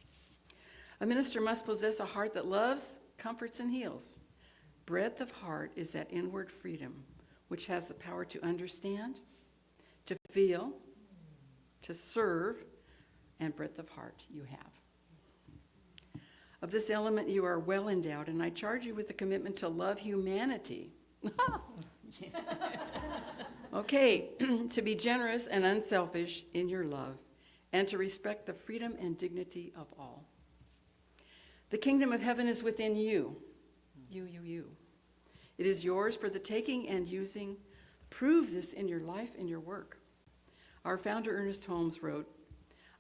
A minister must possess a heart that loves, comforts, and heals. Breadth of heart is that inward freedom which has the power to understand, to feel, to serve, and breadth of heart you have. Of this element you are well endowed, and I charge you with the commitment to love humanity. Okay, to be generous and unselfish in your love, and to respect the freedom and dignity of all. The kingdom of heaven is within you. You. It is yours for the taking and using. Prove this in your life and your work. Our founder, Ernest Holmes, wrote,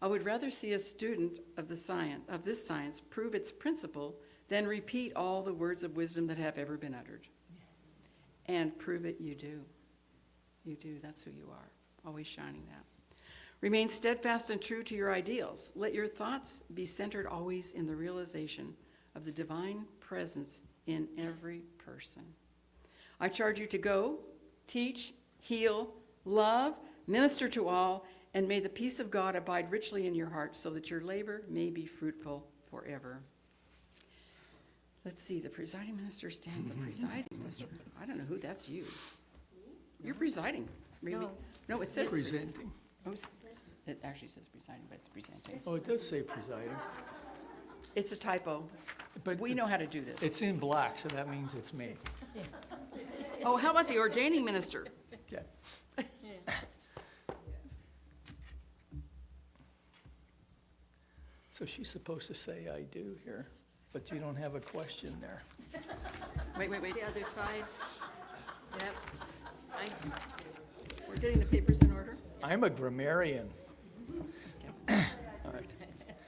I would rather see a student of this science prove its principle than repeat all the words of wisdom that have ever been uttered. And prove it you do. You do, that's who you are, always shining that. Remain steadfast and true to your ideals. Let your thoughts be centered always in the realization of the divine presence in every person. I charge you to go, teach, heal, love, minister to all, and may the peace of God abide richly in your heart so that your labor may be fruitful forever. Let's see, the presiding minister stands. The presiding minister. I don't know who, that's you. You're presiding. Really? No, it says Presenting. It actually says presiding, but it's presenting. Oh, it does say presiding. It's a typo. But We know how to do this. it's in black, so that means it's me. Oh, how about the ordaining minister? Okay. So she's supposed to say I do here, but you don't have a question there. Wait. The other side. Yep. We're getting the papers in order. I'm a grammarian. All right.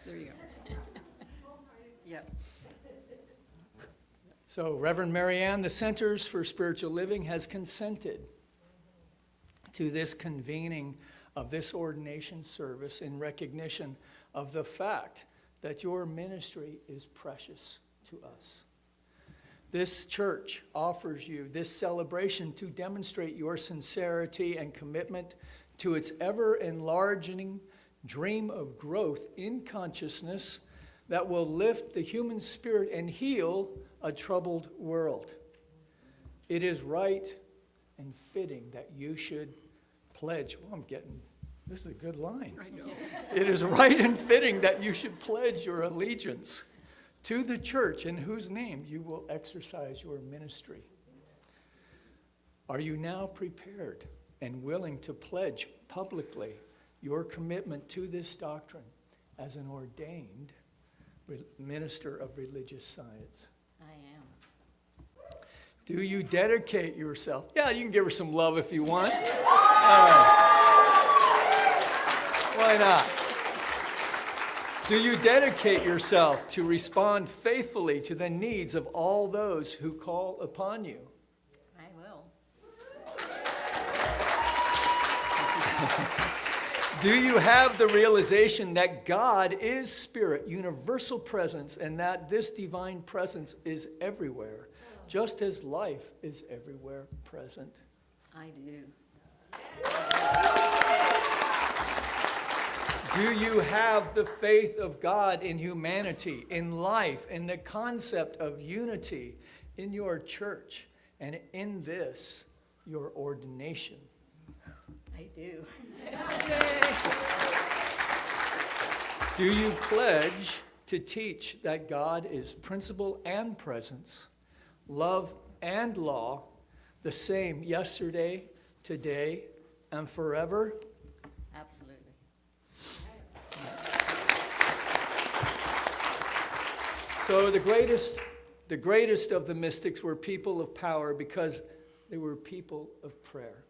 There you go. Yep. So Reverend Marianne, the Centers for Spiritual Living has consented to this convening of this ordination service in recognition of the fact that your ministry is precious to us. This church offers you this celebration to demonstrate your sincerity and commitment to its ever-enlarging dream of growth in consciousness that will lift the human spirit and heal a troubled world. It is right and fitting that you should pledge. Well, this is a good line. It is right and fitting that you should pledge your allegiance to the church in whose name you will exercise your ministry. Are you now prepared and willing to pledge publicly your commitment to this doctrine as an ordained minister of religious science? I am. Do you dedicate yourself? Yeah, you can give her some love if you want. Why not? Do you dedicate yourself to respond faithfully to the needs of all those who call upon you? I will. Do you have the realization that God is spirit, universal presence, and that this divine presence is everywhere, just as life is everywhere present? I do. Do you have the faith of God in humanity, in life, in the concept of unity in your church, and in this, your ordination? I do. Do you pledge to teach that God is principle and presence, love and law, the same yesterday, today, and forever? Absolutely. So the greatest of the mystics were people of power because they were people of prayer.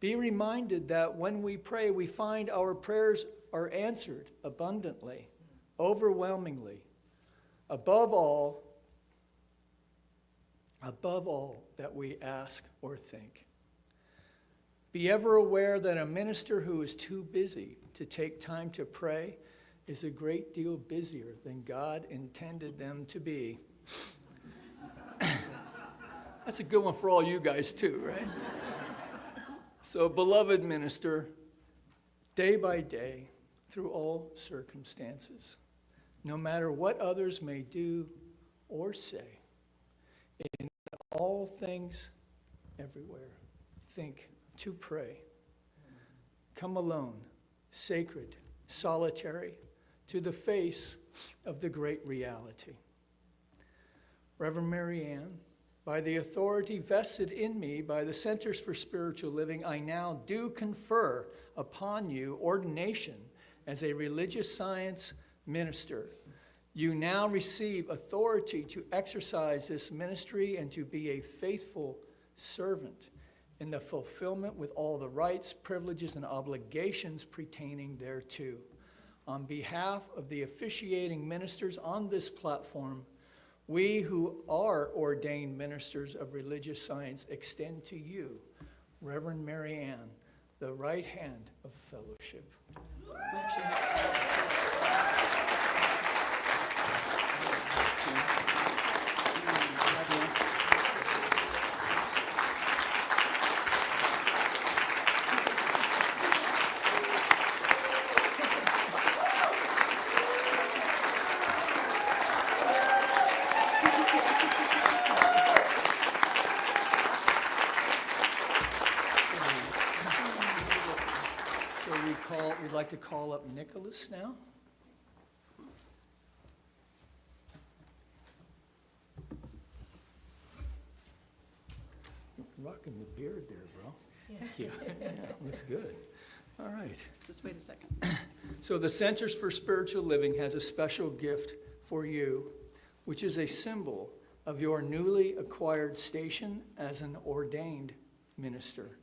Be reminded that when we pray, we find our prayers are answered abundantly, overwhelmingly, above all that we ask or think. Be ever aware that a minister who is too busy to take time to pray is a great deal busier than God intended them to be. That's a good one for all you guys too, right? So, beloved minister, day by day, through all circumstances, no matter what others may do or say, in all things, everywhere, think to pray. Come alone, sacred, solitary, to the face of the great reality. Reverend Marianne, by the authority vested in me by the Centers for Spiritual Living, I now do confer upon you ordination as a religious science minister. You now receive authority to exercise this ministry and to be a faithful servant in the fulfillment with all the rights, privileges, and obligations pertaining thereto. On behalf of the officiating ministers on this platform, we who are ordained ministers of religious science extend to you, Reverend Marianne, the right hand of fellowship. We'd like to call up Nicholas now. Rocking the beard there, bro. Thank you. Yeah, looks good. All right. Just wait a second. So the Centers for Spiritual Living has a special gift for you, which is a symbol of your newly acquired station as an ordained minister.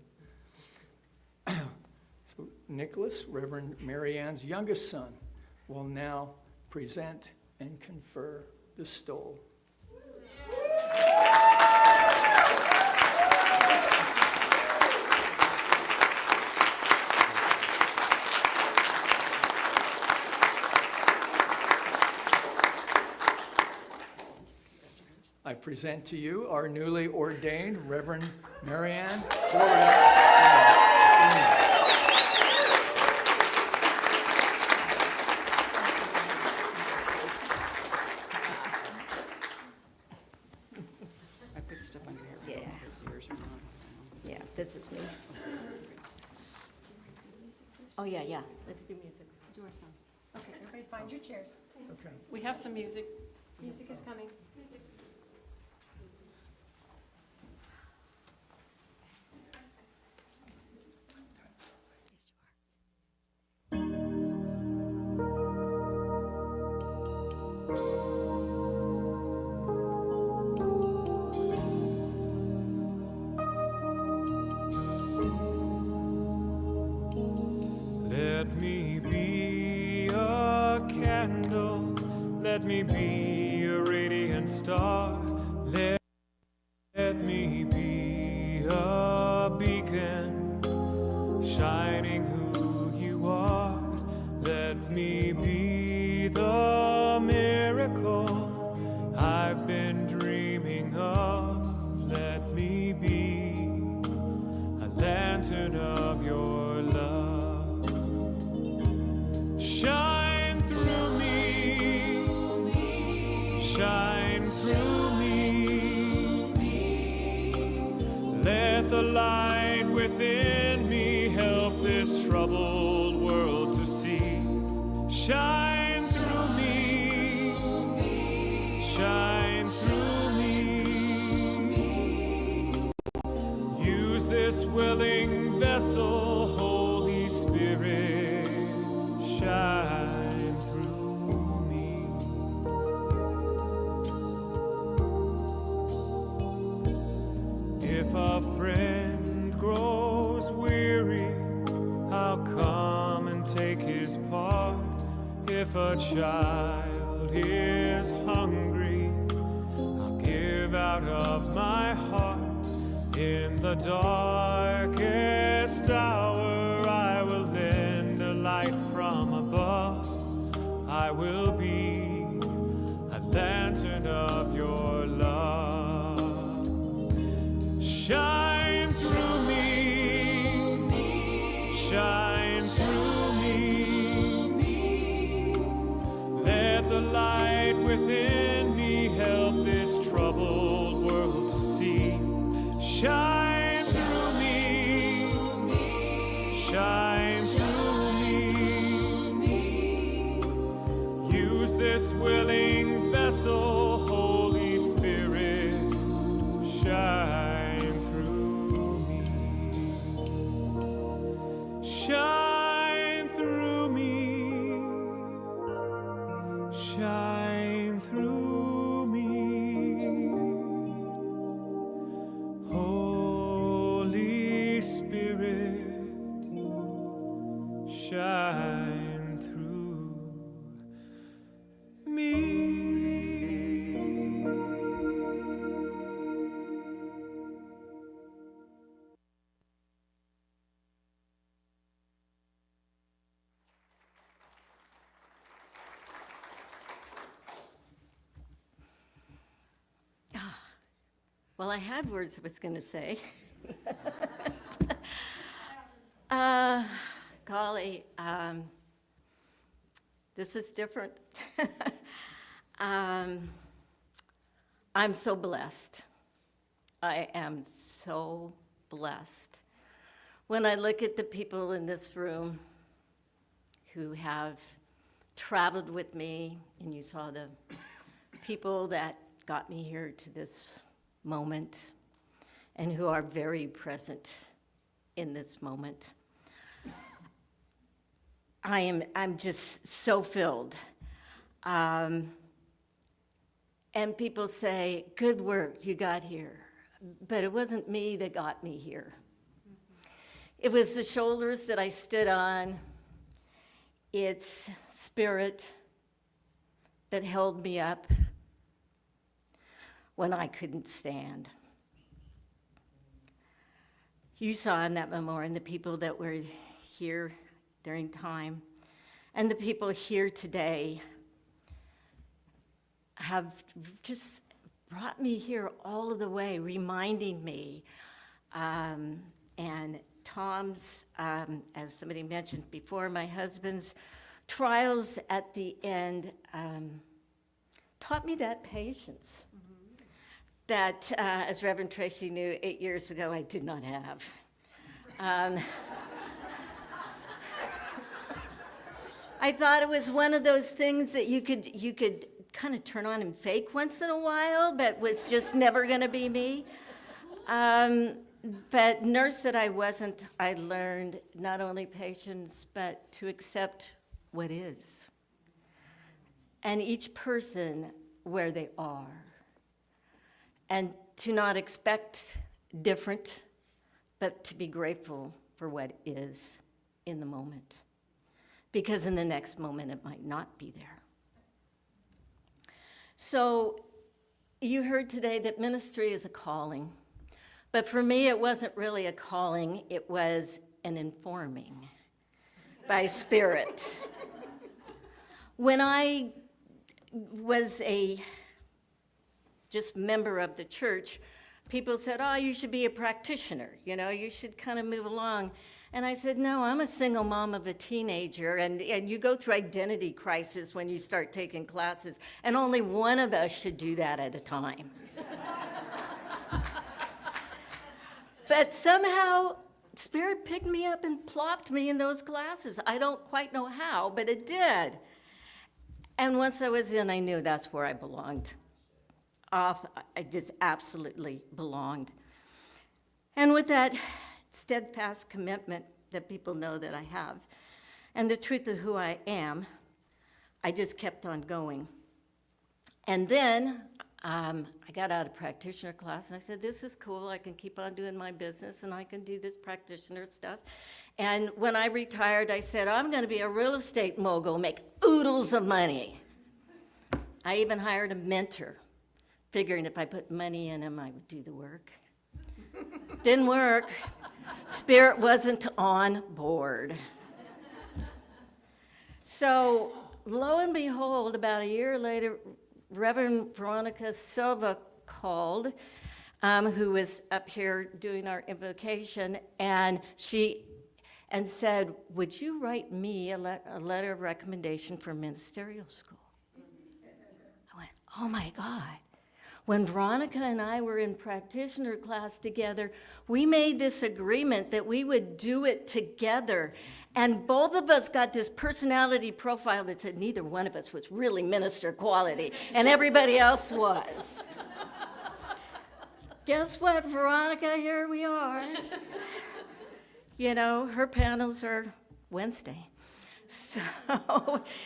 So Nicholas, Reverend Marianne's youngest son, will now present and confer the stole. I present to you our newly ordained Reverend Marianne Cordova-Breen. I put stuff under here. Yeah. It's yours or not. this is me. Oh, yeah, yeah. Let's do music. Do our song. Okay, everybody find your chairs. Okay. We have some music. Music is coming. Let me be a candle, let me be a radiant star, let me be a beacon, shining who you are, let me be the miracle I've been dreaming of, let me be a lantern of your love. Shine through me, shine through me. Let the light within me help this troubled world to see. Shine through me, shine through me. Use this willing vessel, Holy Spirit, shine through me. If a friend grows weary, I'll come and take his part. If a child is hungry, I'll give out of my heart. In the darkest hour, I will lend a light from above. I will be a lantern of your love. Shine through me, shine through me. Let the light within me help this troubled world to see. Shine through me, shine through me. Use this willing vessel, Holy Spirit, shine through me. Shine through me, shine through me. Holy Spirit, shine through me. Well, I had words I was going to say. Golly, this is different. I'm so blessed. I am so blessed. When I look at the people in this room who have traveled with me, and you saw the people that got me here to this moment, and who are very present in this moment, I'm just so filled. And people say, good work, you got here. But it wasn't me that got me here. It was the shoulders that I stood on. It's Spirit that held me up when I couldn't stand. You saw in that memorial the people that were here during time, and the people here today have just brought me here all of the way, reminding me. And Tom's, as somebody mentioned before, my husband's trials at the end taught me that patience that, as Reverend Tracy knew 8 years ago, I did not have. I thought it was one of those things that you could kind of turn on and fake once in a while, but was just never going to be me. But nurse that I wasn't, I learned not only patience, but to accept what is. And each person where they are. And to not expect different, but to be grateful for what is in the moment. Because in the next moment, it might not be there. So you heard today that ministry is a calling. But for me, it wasn't really a calling. It was an informing by Spirit. When I was a just member of the church, people said, oh, you should be a practitioner. You should kind of move along. And I said, no, I'm a single mom of a teenager, and you go through identity crisis when you start taking classes, and only one of us should do that at a time. But somehow, Spirit picked me up and plopped me in those classes. I don't quite know how, but it did. And once I was in, I knew that's where I belonged. I just absolutely belonged. And with that steadfast commitment that people know that I have, and the truth of who I am, I just kept on going. And then I got out of practitioner class, and I said, this is cool. I can keep on doing my business, and I can do this practitioner stuff. And when I retired, I said, I'm going to be a real estate mogul, make oodles of money. I even hired a mentor, figuring if I put money in him, I would do the work. Didn't work. Spirit wasn't on board. So lo and behold, about a year later, Reverend Veronica Silva called, who was up here doing our invocation, and said, would you write me a letter of recommendation for ministerial school? I went, oh my God. When Veronica and I were in practitioner class together, we made this agreement that we would do it together. And both of us got this personality profile that said neither one of us was really minister quality, and everybody else was. Guess what, Veronica? Here we are. Her panels are Wednesday. So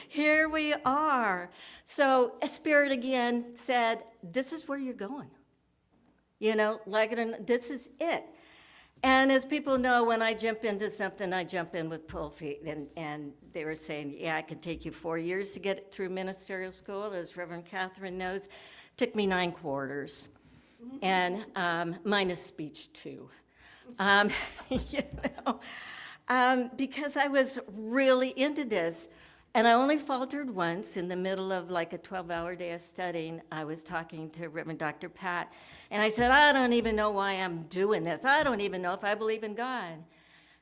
here we are. So Spirit again said, this is where you're going. Like it or not, this is it. And as people know, when I jump into something, I jump in with full feet. And they were saying, yeah, I can take you 4 years to get through ministerial school. As Reverend Catherine knows, it took me 9 quarters. And minus speech, too. Because I was really into this. And I only faltered once in the middle of like a 12-hour day of studying. I was talking to Reverend Dr. Pat, and I said, I don't even know why I'm doing this. I don't even know if I believe in God.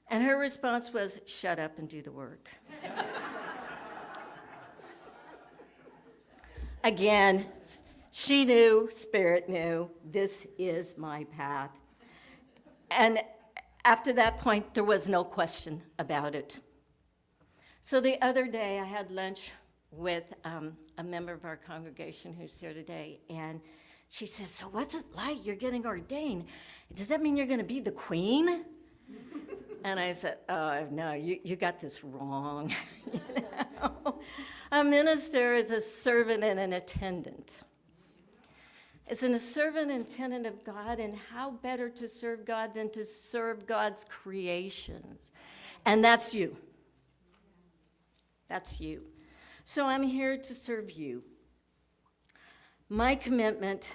And her response was, shut up and do the work. Again, she knew, Spirit knew, this is my path. And after that point, there was no question about it. So the other day, I had lunch with a member of our congregation who's here today, and she says, so what's it like? You're getting ordained. Does that mean you're going to be the queen? And I said, oh, no, you got this wrong. A minister is a servant and an attendant. It's a servant and attendant of God, and how better to serve God than to serve God's creations? And that's you. That's you. So I'm here to serve you. My commitment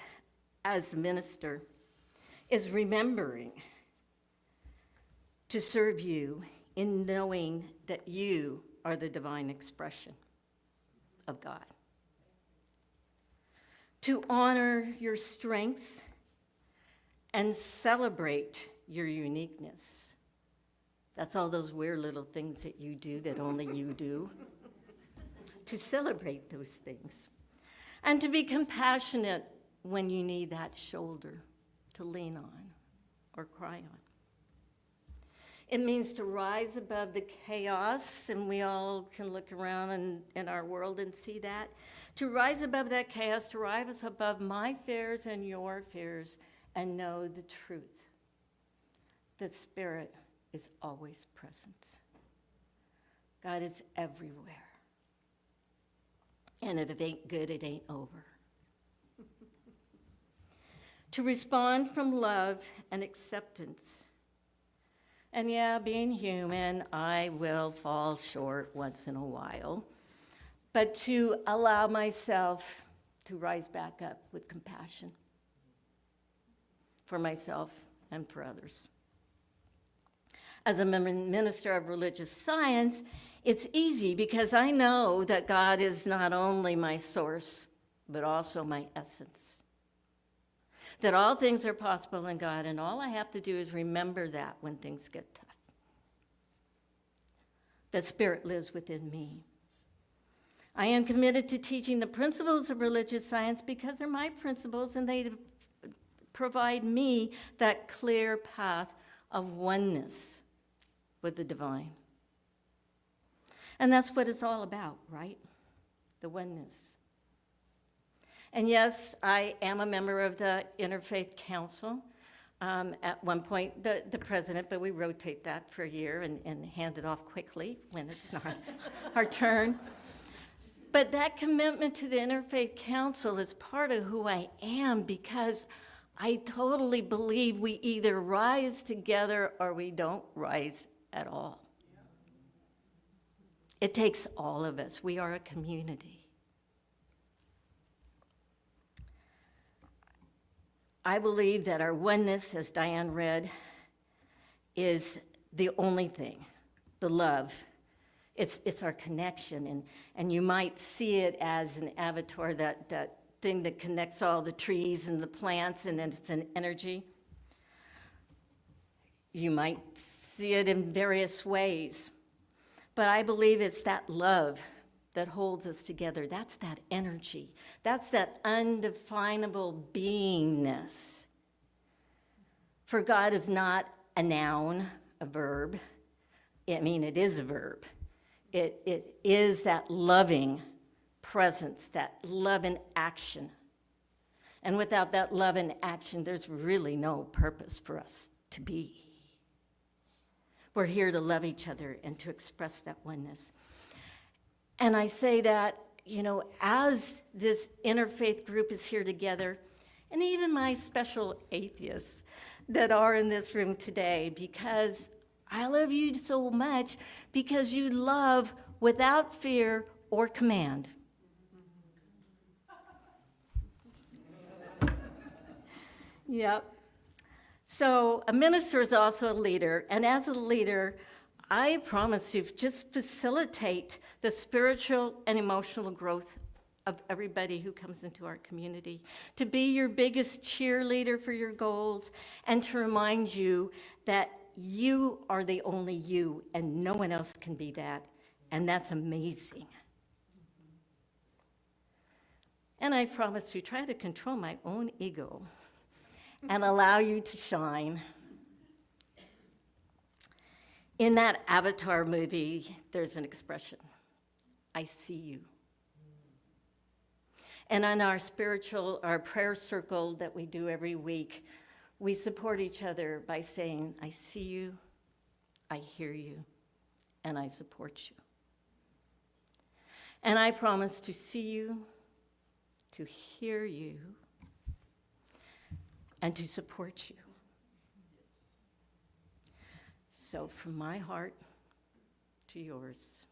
as a minister is remembering to serve you in knowing that you are the divine expression of God. To honor your strengths and celebrate your uniqueness. That's all those weird little things that you do that only you do. To celebrate those things. And to be compassionate when you need that shoulder to lean on or cry on. It means to rise above the chaos, and we all can look around in our world and see that. To rise above that chaos, to rise above my fears and your fears, and know the truth. That Spirit is always present. God is everywhere. And if it ain't good, it ain't over. To respond from love and acceptance. And yeah, being human, I will fall short once in a while. But to allow myself to rise back up with compassion for myself and for others. As a minister of religious science, it's easy because I know that God is not only my source, but also my essence. That all things are possible in God, and all I have to do is remember that when things get tough. That Spirit lives within me. I am committed to teaching the principles of religious science because they're my principles, and they provide me that clear path of oneness with the divine. And that's what it's all about, right? The oneness. And yes, I am a member of the Interfaith Council. At one point, the president, but we rotate that for a year and hand it off quickly when it's not our turn. But that commitment to the Interfaith Council is part of who I am because I totally believe we either rise together or we don't rise at all. It takes all of us. We are a community. I believe that our oneness, as Diane read, is the only thing, the love. It's our connection, and you might see it as an avatar, that thing that connects all the trees and the plants, and it's an energy. You might see it in various ways, but I believe it's that love that holds us together. That's that energy. That's that undefinable beingness. For God is not a noun, a verb. I mean, it is a verb. It is that loving presence, that love in action. And without that love in action, there's really no purpose for us to be. We're here to love each other and to express that oneness. And I say that, as this interfaith group is here together, and even my special atheists that are in this room today, because I love you so much, because you love without fear or command. Yep. So a minister is also a leader, and as a leader, I promise to just facilitate the spiritual and emotional growth of everybody who comes into our community, to be your biggest cheerleader for your goals, and to remind you that you are the only you, and no one else can be that, and that's amazing. And I promise to try to control my own ego and allow you to shine. In that Avatar movie, there's an expression, I see you. And on our prayer circle that we do every week, we support each other by saying, I see you, I hear you, and I support you. And I promise to see you, to hear you, and to support you. So from my heart to yours,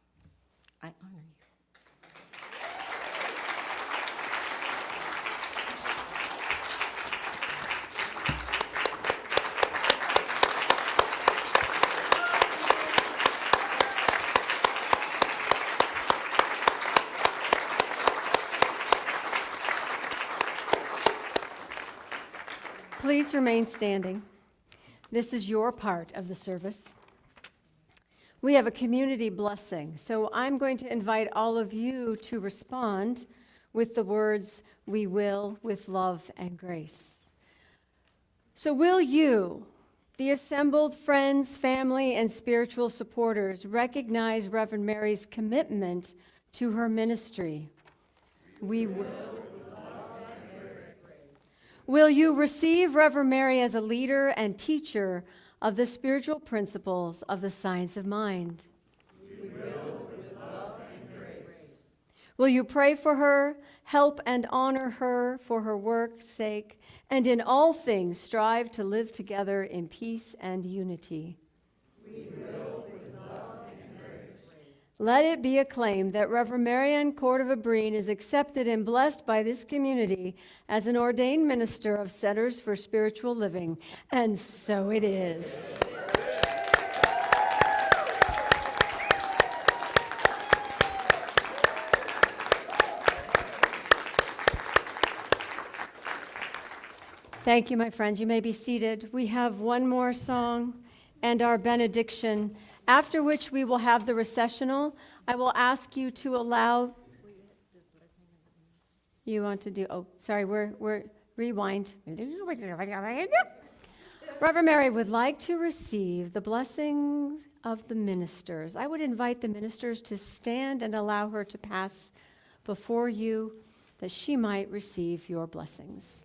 I honor you. Please remain standing. This is your part of the service. We have a community blessing, so I'm going to invite all of you to respond with the words, we will, with love and grace. So will you, The assembled friends, family, and spiritual supporters recognize Reverend Mary's commitment to her ministry. We will. Will you receive Reverend Mary as a leader and teacher of the spiritual principles of the science of mind? We will, with love and grace. Will you pray for her, help and honor her for her work's sake, and in all things strive to live together in peace and unity? We will, with love and grace. Let it be acclaimed that Reverend Marianne Cordova-Breen is accepted and blessed by this community as an ordained minister of Centers for Spiritual Living, and so it is. Thank you, my friends. You may be seated. We have one more song and our benediction, after which we will have the recessional. I will ask you to allow. You want to do, oh, sorry, we're rewind. Reverend Mary would like to receive the blessings of the ministers. I would invite the ministers to stand and allow her to pass before you that she might receive your blessings.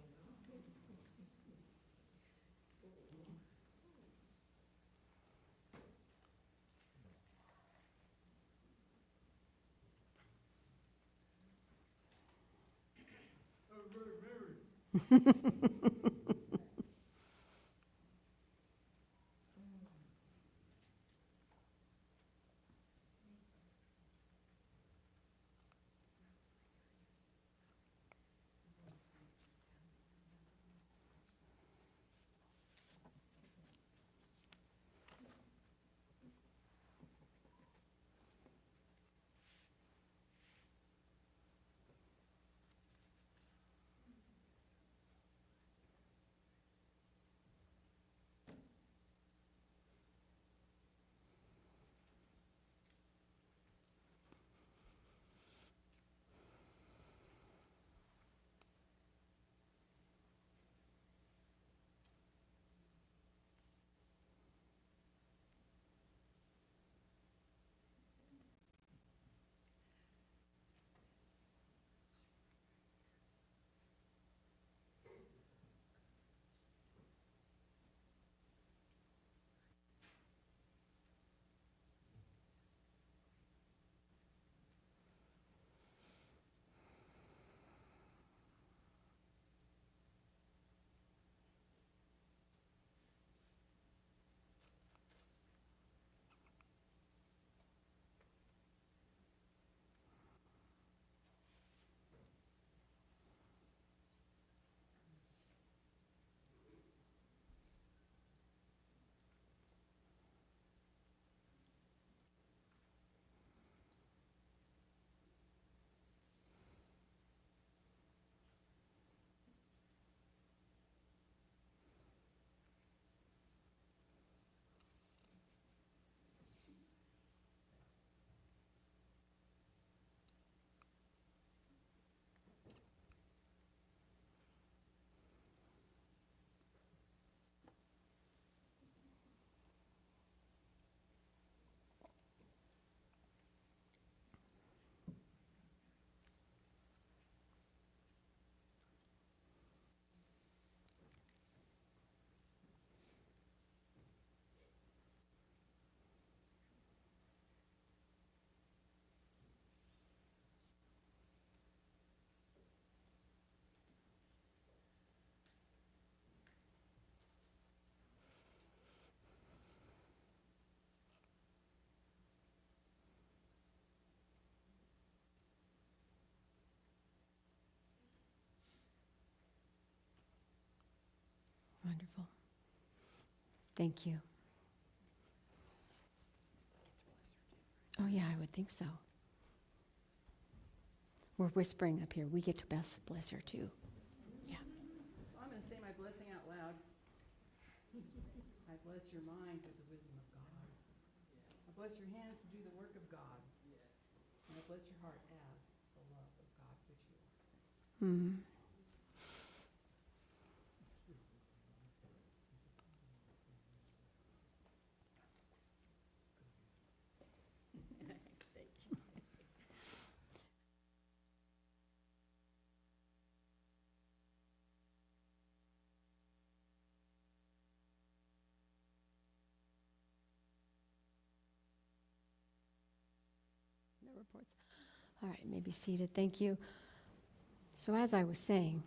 Wonderful. Thank you. Oh, yeah, I would think so. We're whispering up here. We get to bless her too. Yeah. So I'm going to say my blessing out loud. I bless your mind with the wisdom of God. I bless your hands to do the work of God. And I bless your heart as the love of God which you are. Mm. reports. All right, maybe seated. Thank you. So as I was saying,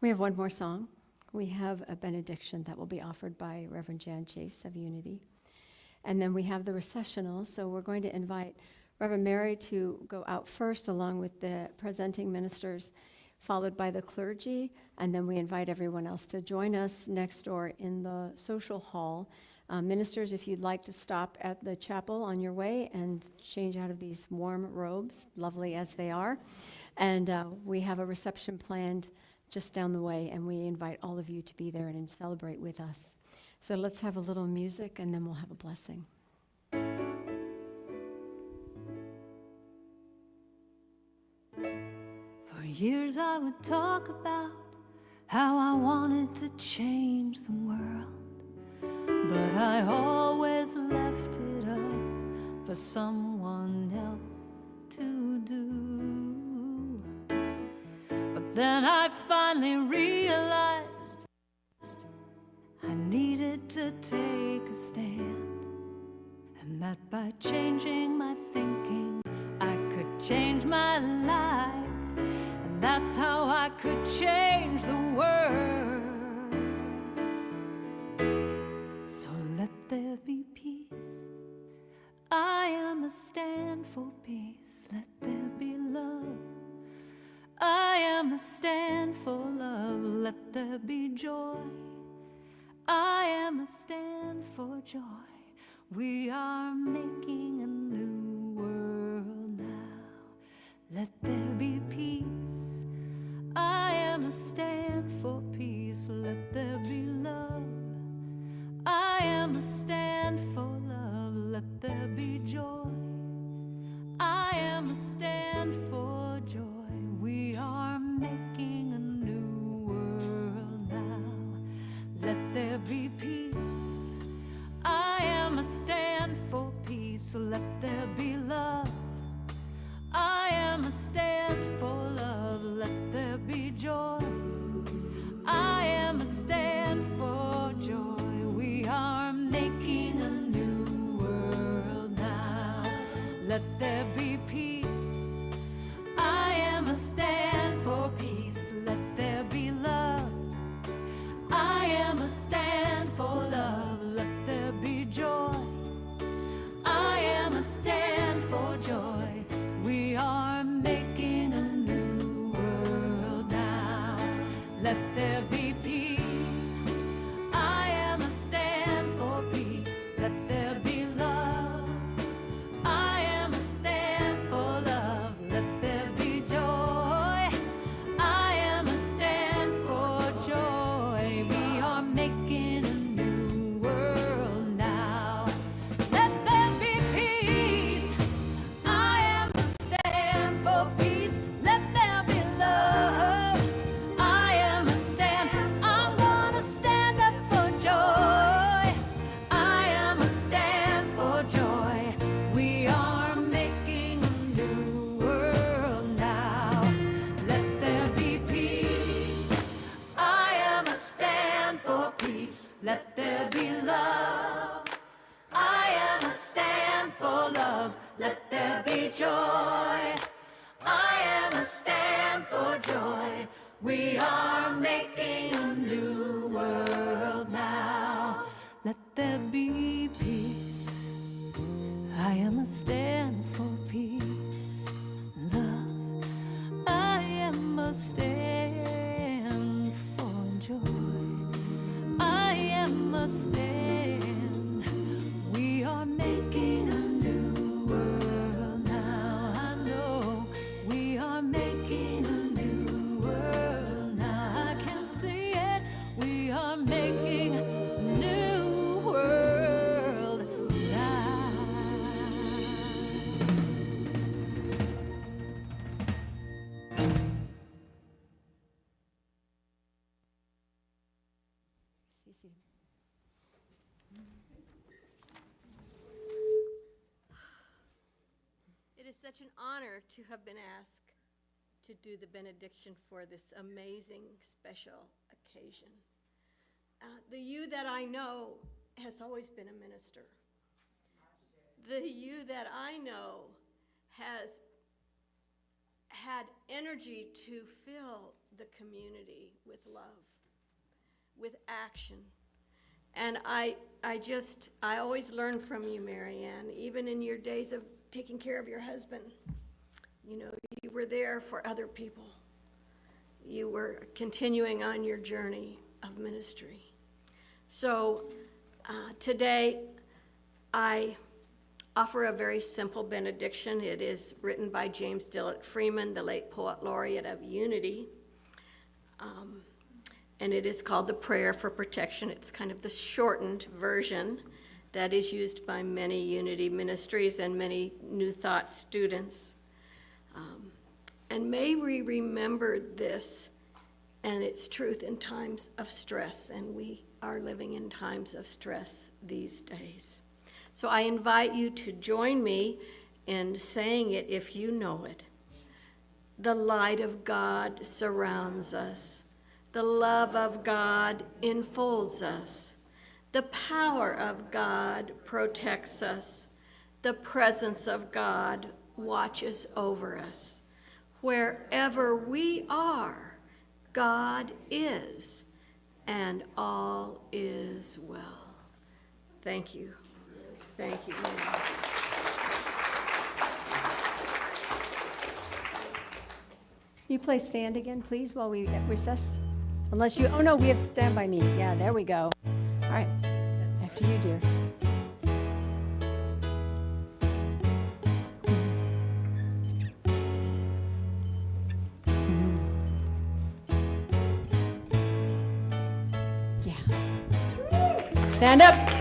we have one more song. We have a benediction that will be offered by Reverend Jan Chase of Unity. And then we have the recessional. So we're going to invite Reverend Mary to go out first along with the presenting ministers, followed by the clergy. And then we invite everyone else to join us next door in the social hall. Ministers, if you'd like to stop at the chapel on your way and change out of these warm robes, lovely as they are. And we have a reception planned just down the way, and we invite all of you to be there and celebrate with us. So let's have a little music, and then we'll have a blessing. For years I would talk about how I wanted to change the world, but I always left it up for someone else to do. But then I finally realized I needed to take a stand, and that by changing my thinking I could change my life, and that's how I could change the world. So let there be peace. I am a stand for peace. Let there be love. I am a stand for love. Let there be joy. I am a stand for joy. We are making a new world now. Let there be peace. I am a stand for peace. Let there be love. I am a stand for love. Let there be joy. I am a stand for joy. We are making a new world now. Let there be peace. I am a stand for peace. Let there be love. I am a stand for love. Let there be joy. I am a stand for joy. We are making a new world now. Let there be peace. I am a stand for peace. Let there be love. I am a stand for love. Let there be joy. I am a stand for joy. We are making a new world now. Let there be peace. I am a stand for peace. Let there be love. I am a stand for love. Let there be joy. I am a stand for joy. We are making a new world now. Let there be peace. I am a stand for peace. Let there be love. I am a stand. I'm gonna stand up for joy. I am a stand for joy. We are making a new world now. Let there be peace. I am a stand for peace. Let there be love. I am a stand for love. Let there be joy. I am a stand for joy. We are making a new world now. Let there be peace. I am a stand for peace. Love. I am a stand for joy. I am a stand. We are making a new world now. I know we are making a new world now. I can see it. We are making a new world now. Be seated. It is such an honor to have been asked to do the benediction for this amazing special occasion. The you that I know has always been a minister. The you that I know has had energy to fill the community with love, with action. And I always learn from you, Marianne, even in your days of taking care of your husband. You know, you were there for other people. You were continuing on your journey of ministry. So today I offer a very simple benediction. It is written by James Dillett Freeman, the late poet laureate of Unity. And it is called the Prayer for Protection. It's kind of the shortened version that is used by many Unity ministries and many New Thought students. And may we remember this and its truth in times of stress, and we are living in times of stress these days. So I invite you to join me in saying it if you know it. The light of God surrounds us. The love of God enfolds us. The power of God protects us. The presence of God watches over us. Wherever we are, God is, and all is well. Thank you. Thank you. You please stand again, please, while we recess? Unless you, oh no, we have stand by me. Yeah, there we go. All right, after you, dear. Yeah. Stand up.